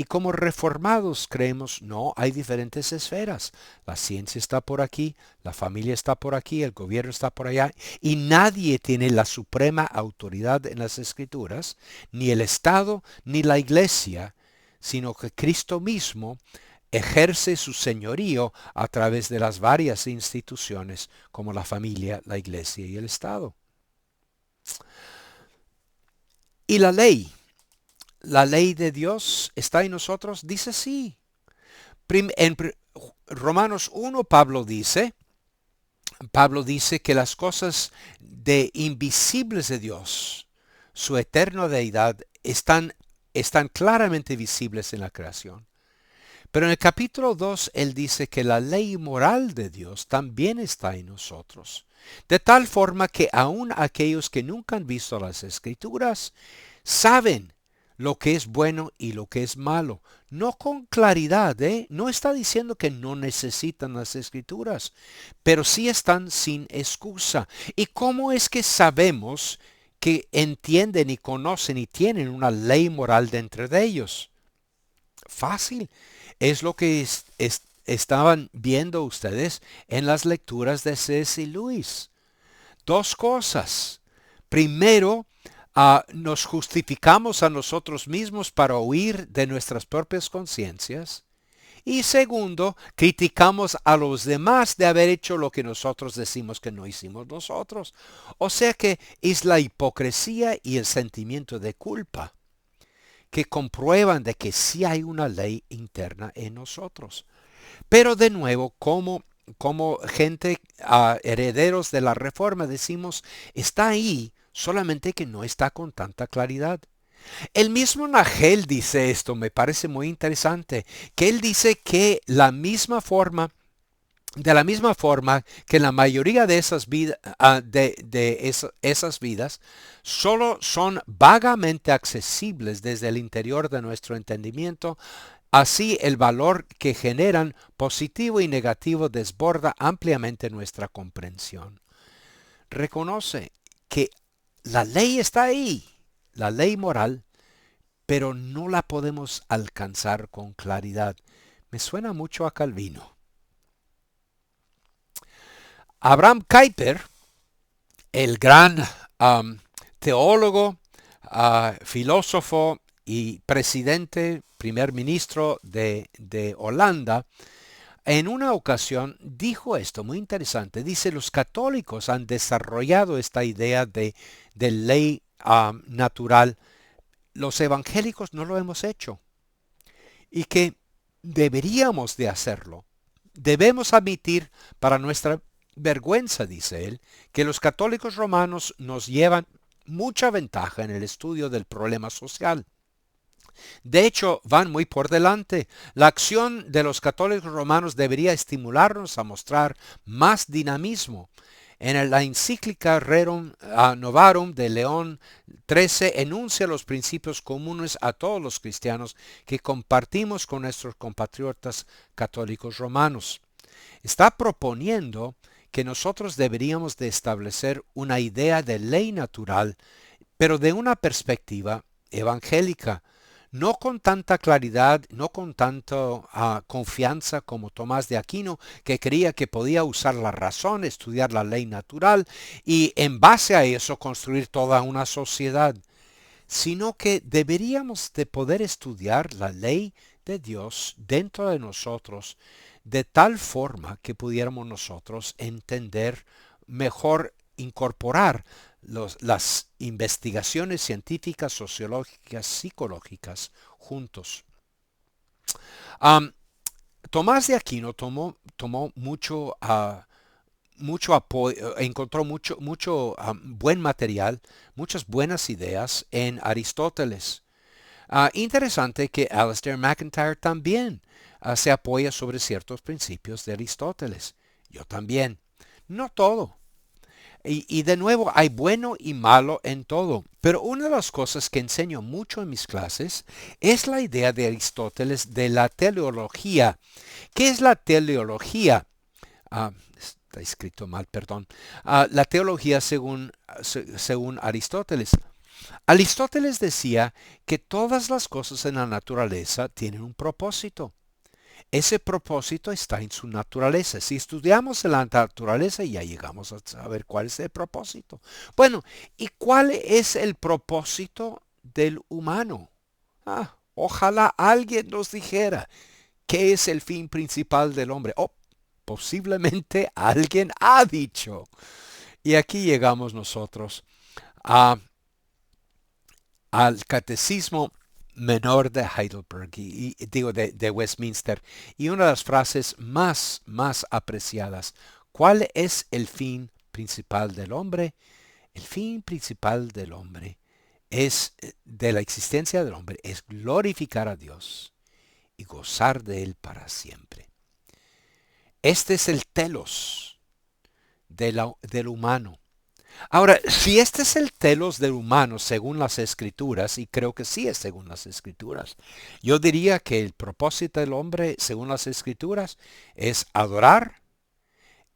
Y como reformados creemos, no, hay diferentes esferas. La ciencia está por aquí, la familia está por aquí, el gobierno está por allá, y nadie tiene la suprema autoridad en las escrituras, ni el Estado, ni la iglesia, sino que Cristo mismo ejerce su señorío a través de las varias instituciones como la familia, la iglesia y el Estado. Y la ley de Dios está en nosotros, dice sí. En Romanos 1 Pablo dice que las cosas invisibles de Dios, su eterna deidad, están claramente visibles en la creación. Pero en el capítulo 2 él dice que la ley moral de Dios también está en nosotros. De tal forma que aun aquellos que nunca han visto las escrituras saben lo que es bueno y lo que es malo. No con claridad, no está diciendo que no necesitan las escrituras, pero sí están sin excusa. ¿Y cómo es que sabemos que entienden y conocen y tienen una ley moral dentro de ellos? Fácil. Es lo que estaban viendo ustedes en las lecturas de C.S. Lewis. Dos cosas. Primero, nos justificamos a nosotros mismos para huir de nuestras propias conciencias. Y segundo, criticamos a los demás de haber hecho lo que nosotros decimos que no hicimos nosotros. O sea que es la hipocresía y el sentimiento de culpa que comprueban de que sí hay una ley interna en nosotros. Pero de nuevo, como gente, herederos de la reforma, decimos, está ahí, solamente que no está con tanta claridad. El mismo Nagel dice esto, me parece muy interesante, que él dice que de la misma forma que la mayoría de esas vidas, esas vidas, solo son vagamente accesibles desde el interior de nuestro entendimiento. Así el valor que generan positivo y negativo desborda ampliamente nuestra comprensión. Reconoce que la ley está ahí, la ley moral, pero no la podemos alcanzar con claridad. Me suena mucho a Calvino. Abraham Kuyper, el gran teólogo, filósofo y presidente, primer ministro de Holanda, en una ocasión dijo esto muy interesante. Dice, los católicos han desarrollado esta idea de ley natural. Los evangélicos no lo hemos hecho. Y que deberíamos de hacerlo. Debemos admitir para nuestra vergüenza, dice él, que los católicos romanos nos llevan mucha ventaja en el estudio del problema social. De hecho, van muy por delante. La acción de los católicos romanos debería estimularnos a mostrar más dinamismo. En la encíclica Rerum Novarum de León XIII enuncia los principios comunes a todos los cristianos que compartimos con nuestros compatriotas católicos romanos. Está proponiendo que nosotros deberíamos de establecer una idea de ley natural, pero de una perspectiva evangélica, no con tanta claridad, no con tanta confianza como Tomás de Aquino, que creía que podía usar la razón, estudiar la ley natural y en base a eso construir toda una sociedad, sino que deberíamos de poder estudiar la ley de Dios dentro de nosotros de tal forma que pudiéramos nosotros entender mejor, incorporar las investigaciones científicas, sociológicas, psicológicas juntos. Um, Tomás de Aquino tomó mucho apoyo, encontró mucho buen material, muchas buenas ideas en Aristóteles. Interesante que Alasdair MacIntyre también se apoya sobre ciertos principios de Aristóteles. Yo también. No todo. Y de nuevo, hay bueno y malo en todo. Pero una de las cosas que enseño mucho en mis clases es la idea de Aristóteles de la teleología. ¿Qué es la teleología? Está escrito mal, perdón. La teología según Aristóteles. Aristóteles decía que todas las cosas en la naturaleza tienen un propósito. Ese propósito está en su naturaleza. Si estudiamos la naturaleza, ya llegamos a saber cuál es el propósito. Bueno, ¿y cuál es el propósito del humano? Ojalá alguien nos dijera qué es el fin principal del hombre. Posiblemente alguien ha dicho. Y aquí llegamos nosotros al Catecismo Menor de Heidelberg, digo de Westminster, y una de las frases más apreciadas. ¿Cuál es el fin principal del hombre? El fin principal del hombre de la existencia del hombre, es glorificar a Dios y gozar de Él para siempre. Este es el telos del humano. Ahora, si este es el telos del humano según las escrituras, y creo que sí es según las escrituras, yo diría que el propósito del hombre según las escrituras es adorar,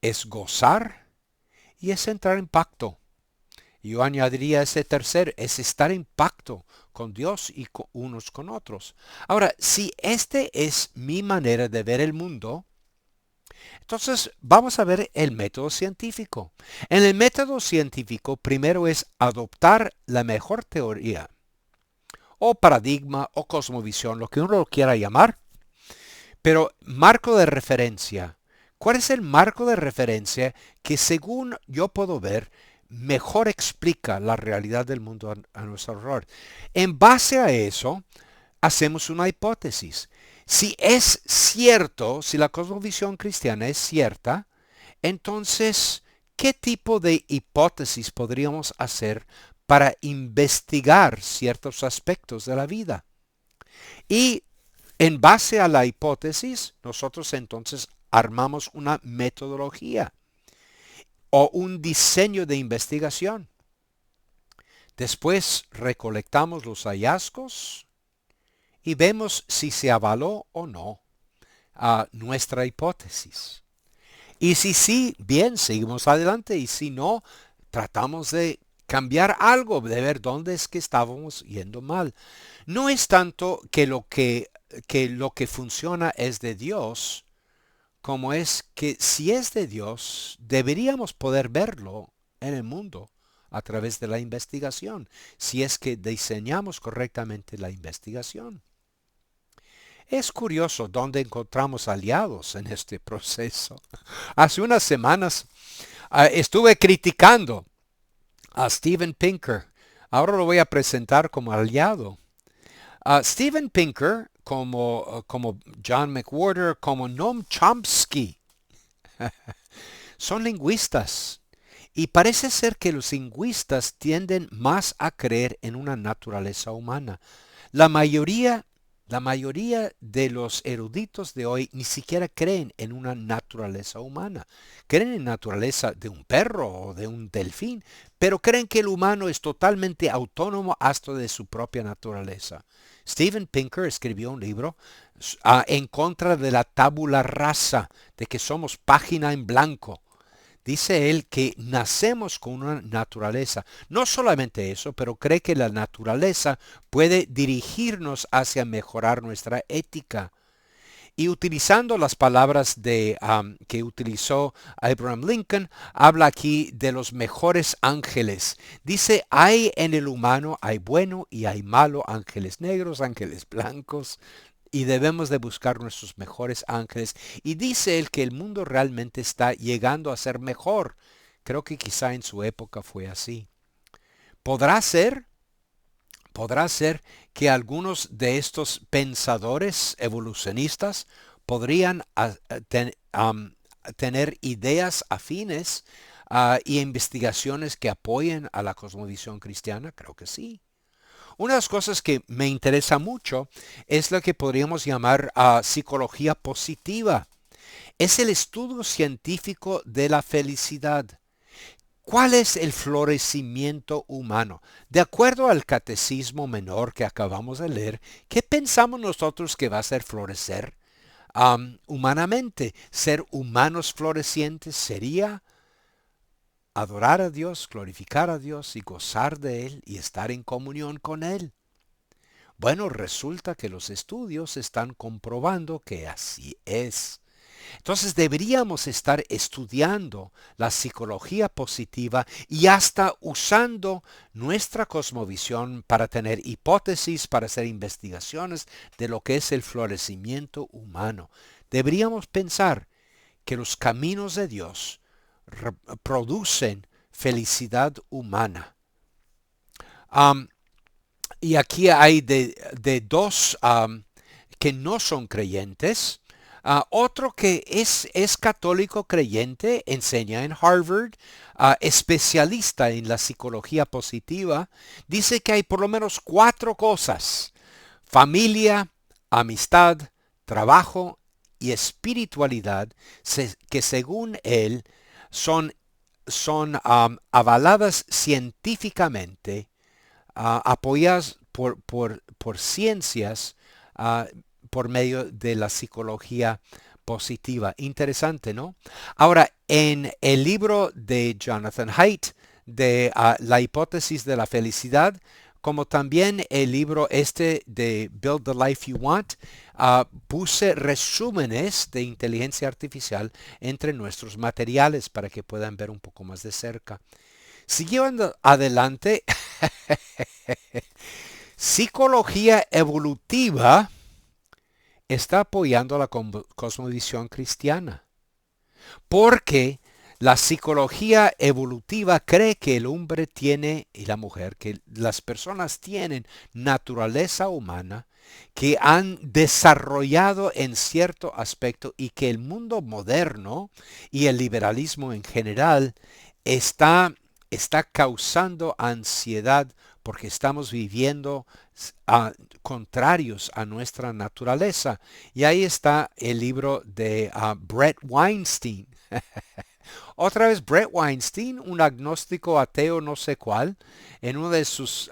es gozar y es entrar en pacto. Yo añadiría ese tercer, es estar en pacto con Dios y unos con otros. Ahora, si este es mi manera de ver el mundo, Entonces, vamos a ver el método científico. En el método científico, primero es adoptar la mejor teoría o paradigma o cosmovisión, lo que uno lo quiera llamar, pero marco de referencia. ¿Cuál es el marco de referencia que según yo puedo ver mejor explica la realidad del mundo a nuestro alrededor? En base a eso, hacemos una hipótesis. Si es cierto, si la cosmovisión cristiana es cierta, entonces, ¿qué tipo de hipótesis podríamos hacer para investigar ciertos aspectos de la vida? Y en base a la hipótesis, nosotros entonces armamos una metodología o un diseño de investigación. Después recolectamos los hallazgos y vemos si se avaló o no a nuestra hipótesis. Y si sí, bien, seguimos adelante. Y si no, tratamos de cambiar algo, de ver dónde es que estábamos yendo mal. No es tanto que lo que funciona es de Dios, como es que si es de Dios, deberíamos poder verlo en el mundo a través de la investigación, si es que diseñamos correctamente la investigación. Es curioso dónde encontramos aliados en este proceso. Hace unas semanas estuve criticando a Steven Pinker. Ahora lo voy a presentar como aliado. Steven Pinker, como John McWhorter, como Noam Chomsky, son lingüistas. Y parece ser que los lingüistas tienden más a creer en una naturaleza humana. La mayoría La mayoría de los eruditos de hoy ni siquiera creen en una naturaleza humana. Creen en la naturaleza de un perro o de un delfín, pero creen que el humano es totalmente autónomo hasta de su propia naturaleza. Steven Pinker escribió un libro en contra de la tabula rasa, de que somos página en blanco. Dice él que nacemos con una naturaleza. No solamente eso, pero cree que la naturaleza puede dirigirnos hacia mejorar nuestra ética. Y utilizando las palabras que utilizó Abraham Lincoln, habla aquí de los mejores ángeles. Dice, hay en el humano, hay bueno y hay malo, ángeles negros, ángeles blancos, y debemos de buscar nuestros mejores ángeles. Y dice él que el mundo realmente está llegando a ser mejor. Creo que quizá en su época fue así. ¿Podrá ser? ¿Podrá ser que algunos de estos pensadores evolucionistas podrían tener ideas afines y investigaciones que apoyen a la cosmovisión cristiana? Creo que sí. Una de las cosas que me interesa mucho es lo que podríamos llamar psicología positiva. Es el estudio científico de la felicidad. ¿Cuál es el florecimiento humano? De acuerdo al catecismo menor que acabamos de leer, ¿qué pensamos nosotros que va a ser florecer humanamente? Ser humanos florecientes sería adorar a Dios, glorificar a Dios y gozar de Él y estar en comunión con Él. Bueno, resulta que los estudios están comprobando que así es. Entonces deberíamos estar estudiando la psicología positiva y hasta usando nuestra cosmovisión para tener hipótesis, para hacer investigaciones de lo que es el florecimiento humano. Deberíamos pensar que los caminos de Dios producen felicidad humana. Y aquí hay de dos que no son creyentes. Otro que es católico creyente, enseña en Harvard, especialista en la psicología positiva, dice que hay por lo menos 4 cosas: familia, amistad, trabajo y espiritualidad, que según él son avaladas científicamente, apoyadas por ciencias, por medio de la psicología positiva. Interesante, ¿no? Ahora, en el libro de Jonathan Haidt, de la hipótesis de la felicidad, como también el libro este de Build the Life You Want. Puse resúmenes de inteligencia artificial entre nuestros materiales para que puedan ver un poco más de cerca. Siguiendo adelante, psicología evolutiva está apoyando la cosmovisión cristiana, porque la psicología evolutiva cree que el hombre tiene, y la mujer, que las personas tienen naturaleza humana que han desarrollado en cierto aspecto y que el mundo moderno y el liberalismo en general está causando ansiedad porque estamos viviendo contrarios a nuestra naturaleza. Y ahí está el libro de Brett Weinstein. Otra vez Brett Weinstein, un agnóstico ateo no sé cuál, en uno de sus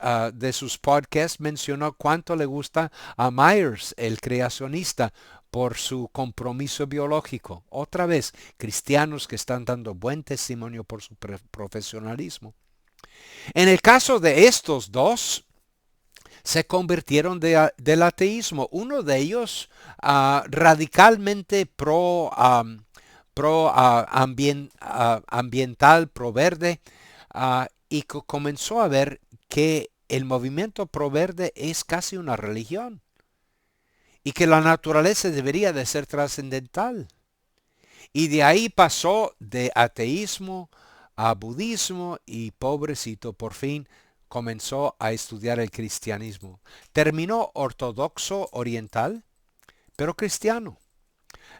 podcasts mencionó cuánto le gusta a Myers, el creacionista, por su compromiso biológico. Otra vez, cristianos que están dando buen testimonio por su profesionalismo. En el caso de estos dos, se convirtieron del ateísmo. Uno de ellos radicalmente ambiental, pro verde, y comenzó a ver que el movimiento pro verde es casi una religión y que la naturaleza debería de ser trascendental. Y de ahí pasó de ateísmo a budismo y pobrecito, por fin comenzó a estudiar el cristianismo. Terminó ortodoxo oriental, pero cristiano.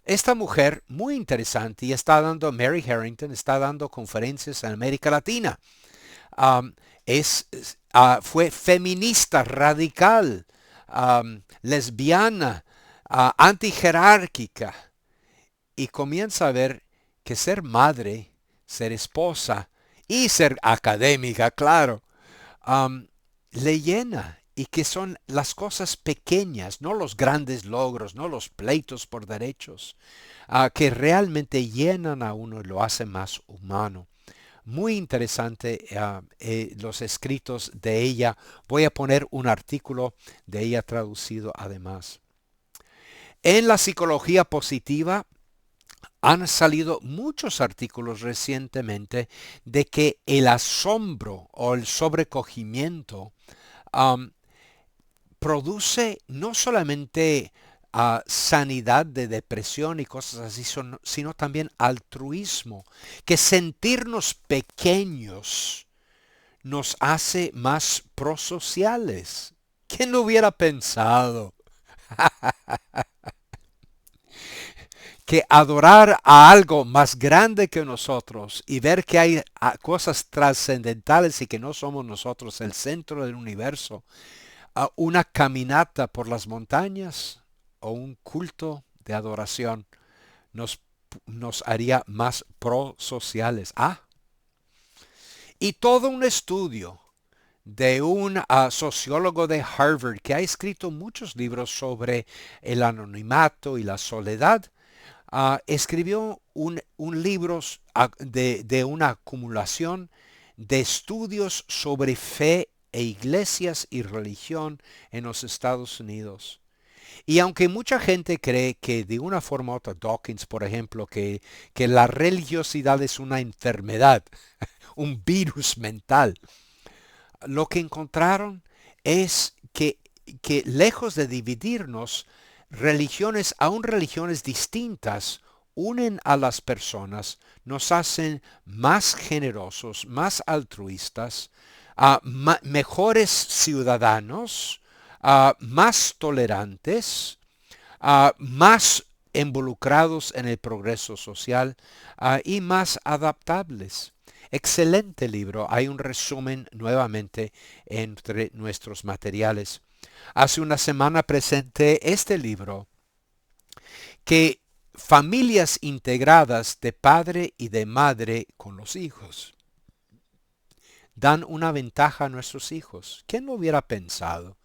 Esta mujer, muy interesante, y está dando, Mary Harrington, está dando conferencias en América Latina. Um, Fue feminista radical, lesbiana, antijerárquica, y comienza a ver que ser madre, ser esposa y ser académica, claro, um, le llena, y que son las cosas pequeñas, no los grandes logros, no los pleitos por derechos, que realmente llenan a uno y lo hacen más humano. Muy interesante los escritos de ella. Voy a poner un artículo de ella traducido además. En la psicología positiva han salido muchos artículos recientemente de que el asombro o el sobrecogimiento um, produce no solamente sanidad de depresión y cosas así, sino también altruismo, que sentirnos pequeños nos hace más prosociales. ¿Quién lo hubiera pensado? Que adorar a algo más grande que nosotros y ver que hay cosas trascendentales y que no somos nosotros el centro del universo, una caminata por las montañas o un culto de adoración nos, nos haría más prosociales. Y todo un estudio de un sociólogo de Harvard que ha escrito muchos libros sobre el anonimato y la soledad, escribió un libro de una acumulación de estudios sobre fe e iglesias y religión en los Estados Unidos. Y aunque mucha gente cree que de una forma u otra, Dawkins, por ejemplo, que la religiosidad es una enfermedad, un virus mental, lo que encontraron es que lejos de dividirnos, religiones, aun religiones distintas, unen a las personas, nos hacen más generosos, más altruistas, mejores ciudadanos, más tolerantes, más involucrados en el progreso social, y más adaptables. Excelente libro. Hay un resumen nuevamente entre nuestros materiales. Hace una semana presenté este libro, que familias integradas de padre y de madre con los hijos dan una ventaja a nuestros hijos. ¿Quién lo hubiera pensado?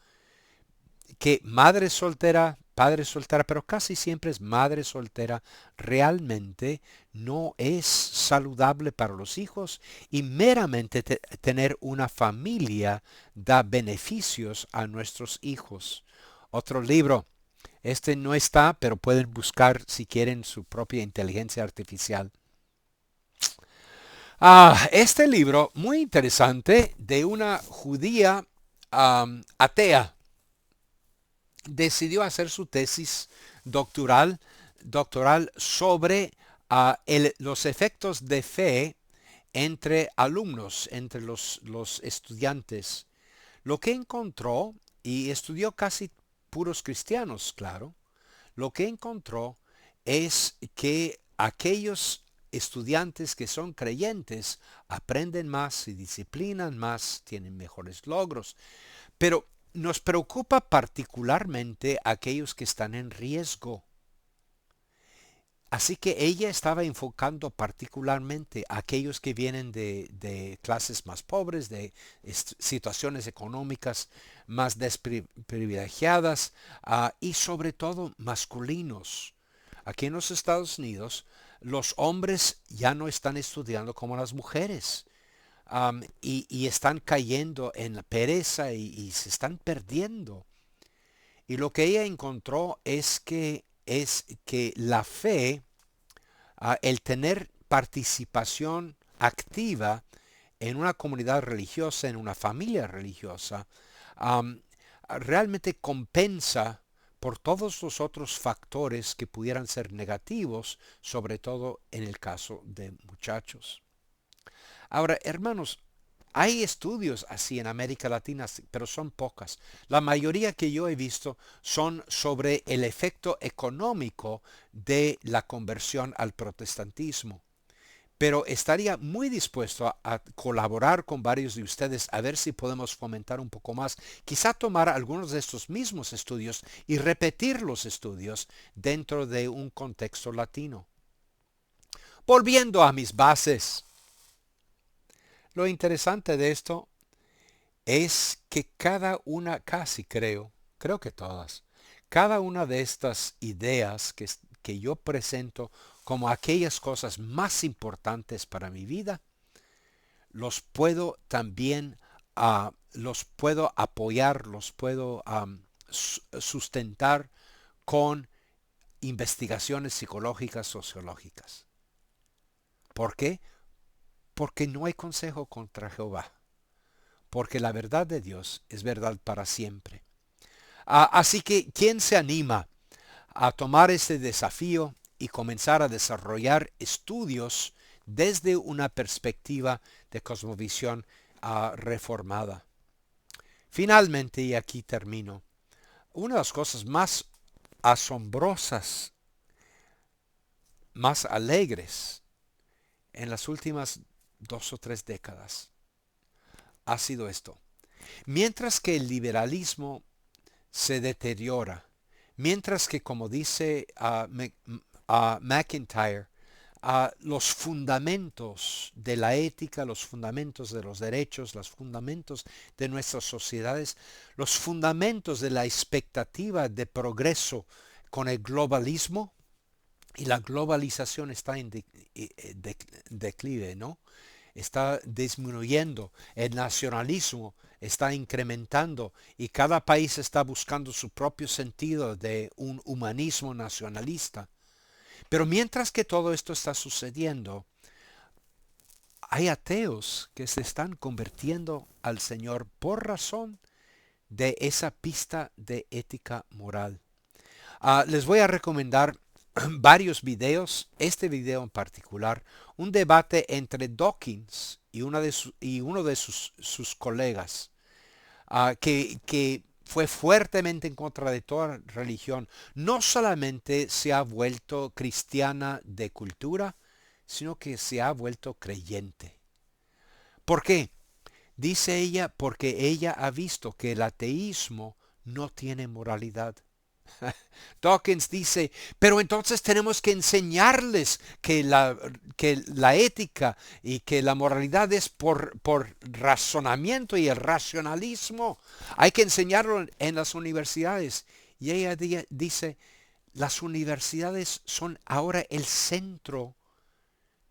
que madre soltera, padre soltera, pero casi siempre es madre soltera, realmente no es saludable para los hijos y meramente tener una familia da beneficios a nuestros hijos. Otro libro, este no está, pero pueden buscar si quieren su propia inteligencia artificial. Este libro, muy interesante, de una judía atea, decidió hacer su tesis doctoral, doctoral sobre los efectos de fe entre alumnos, entre los estudiantes. Lo que encontró, y estudió casi puros cristianos, claro, lo que encontró es que aquellos estudiantes que son creyentes aprenden más, se disciplinan más, tienen mejores logros, pero nos preocupa particularmente aquellos que están en riesgo. Así que ella estaba enfocando particularmente a aquellos que vienen de clases más pobres, de situaciones económicas más desprivilegiadas y sobre todo masculinos. Aquí en los Estados Unidos, los hombres ya no están estudiando como las mujeres. Y están cayendo en la pereza y se están perdiendo. Y lo que ella encontró es que la fe, el tener participación activa en una comunidad religiosa, en una familia religiosa, am, realmente compensa por todos los otros factores que pudieran ser negativos, sobre todo en el caso de muchachos. Ahora, hermanos, hay estudios así en América Latina, sí, pero son pocas. La mayoría que yo he visto son sobre el efecto económico de la conversión al protestantismo. Pero estaría muy dispuesto a colaborar con varios de ustedes a ver si podemos fomentar un poco más. Quizá tomar algunos de estos mismos estudios y repetir los estudios dentro de un contexto latino. Volviendo a mis bases. Lo interesante de esto es que cada una, casi creo que todas, cada una de estas ideas que yo presento como aquellas cosas más importantes para mi vida, los puedo también, los puedo apoyar, los puedo sustentar con investigaciones psicológicas, sociológicas. ¿Por qué? Porque no hay consejo contra Jehová. Porque la verdad de Dios es verdad para siempre. Así que, ¿quién se anima a tomar este desafío y comenzar a desarrollar estudios desde una perspectiva de cosmovisión reformada? Finalmente, y aquí termino, una de las cosas más asombrosas, más alegres en las últimas 2 o 3 décadas ha sido esto. Mientras que el liberalismo se deteriora, mientras que, como dice McIntyre, los fundamentos de la ética, los fundamentos de los derechos, los fundamentos de nuestras sociedades, los fundamentos de la expectativa de progreso con el globalismo, y la globalización está en declive, ¿no? Está disminuyendo, el nacionalismo está incrementando y cada país está buscando su propio sentido de un humanismo nacionalista. Pero mientras que todo esto está sucediendo, hay ateos que se están convirtiendo al Señor por razón de esa pista de ética moral. Les voy a recomendar varios videos, este video en particular, un debate entre Dawkins y uno de sus colegas, que fue fuertemente en contra de toda religión. No solamente se ha vuelto cristiana de cultura, sino que se ha vuelto creyente. ¿Por qué? Dice ella, porque ella ha visto que el ateísmo no tiene moralidad. Dawkins dice, pero entonces tenemos que enseñarles que la ética y que la moralidad es por razonamiento y el racionalismo. Hay que enseñarlo en las universidades. Y ella dice, las universidades son ahora el centro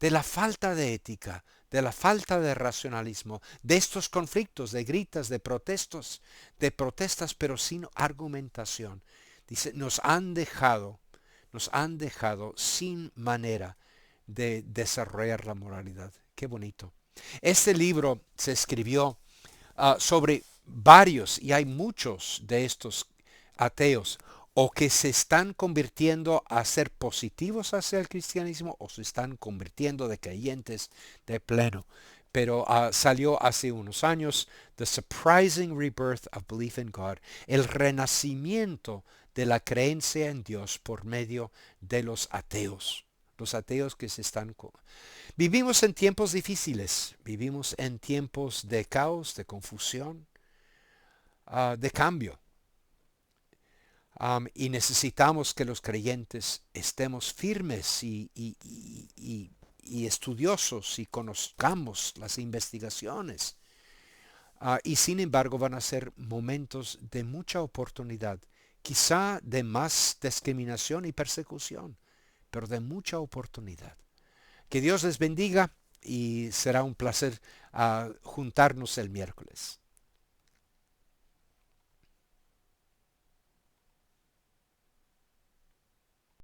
de la falta de ética, de la falta de racionalismo, de estos conflictos, de gritas, de protestas, pero sin argumentación. Dice, nos han dejado sin manera de desarrollar la moralidad. Qué bonito. Este libro se escribió sobre varios, y hay muchos de estos ateos, o que se están convirtiendo a ser positivos hacia el cristianismo, o se están convirtiendo de creyentes de pleno. Pero salió hace unos años The Surprising Rebirth of Belief in God, el renacimiento de la creencia en Dios por medio de los ateos que se están... Vivimos en tiempos difíciles, vivimos en tiempos de caos, de confusión, de cambio. Y necesitamos que los creyentes estemos firmes y estudiosos y conozcamos las investigaciones. Y sin embargo van a ser momentos de mucha oportunidad, quizá de más discriminación y persecución, pero de mucha oportunidad. Que Dios les bendiga y será un placer juntarnos el miércoles.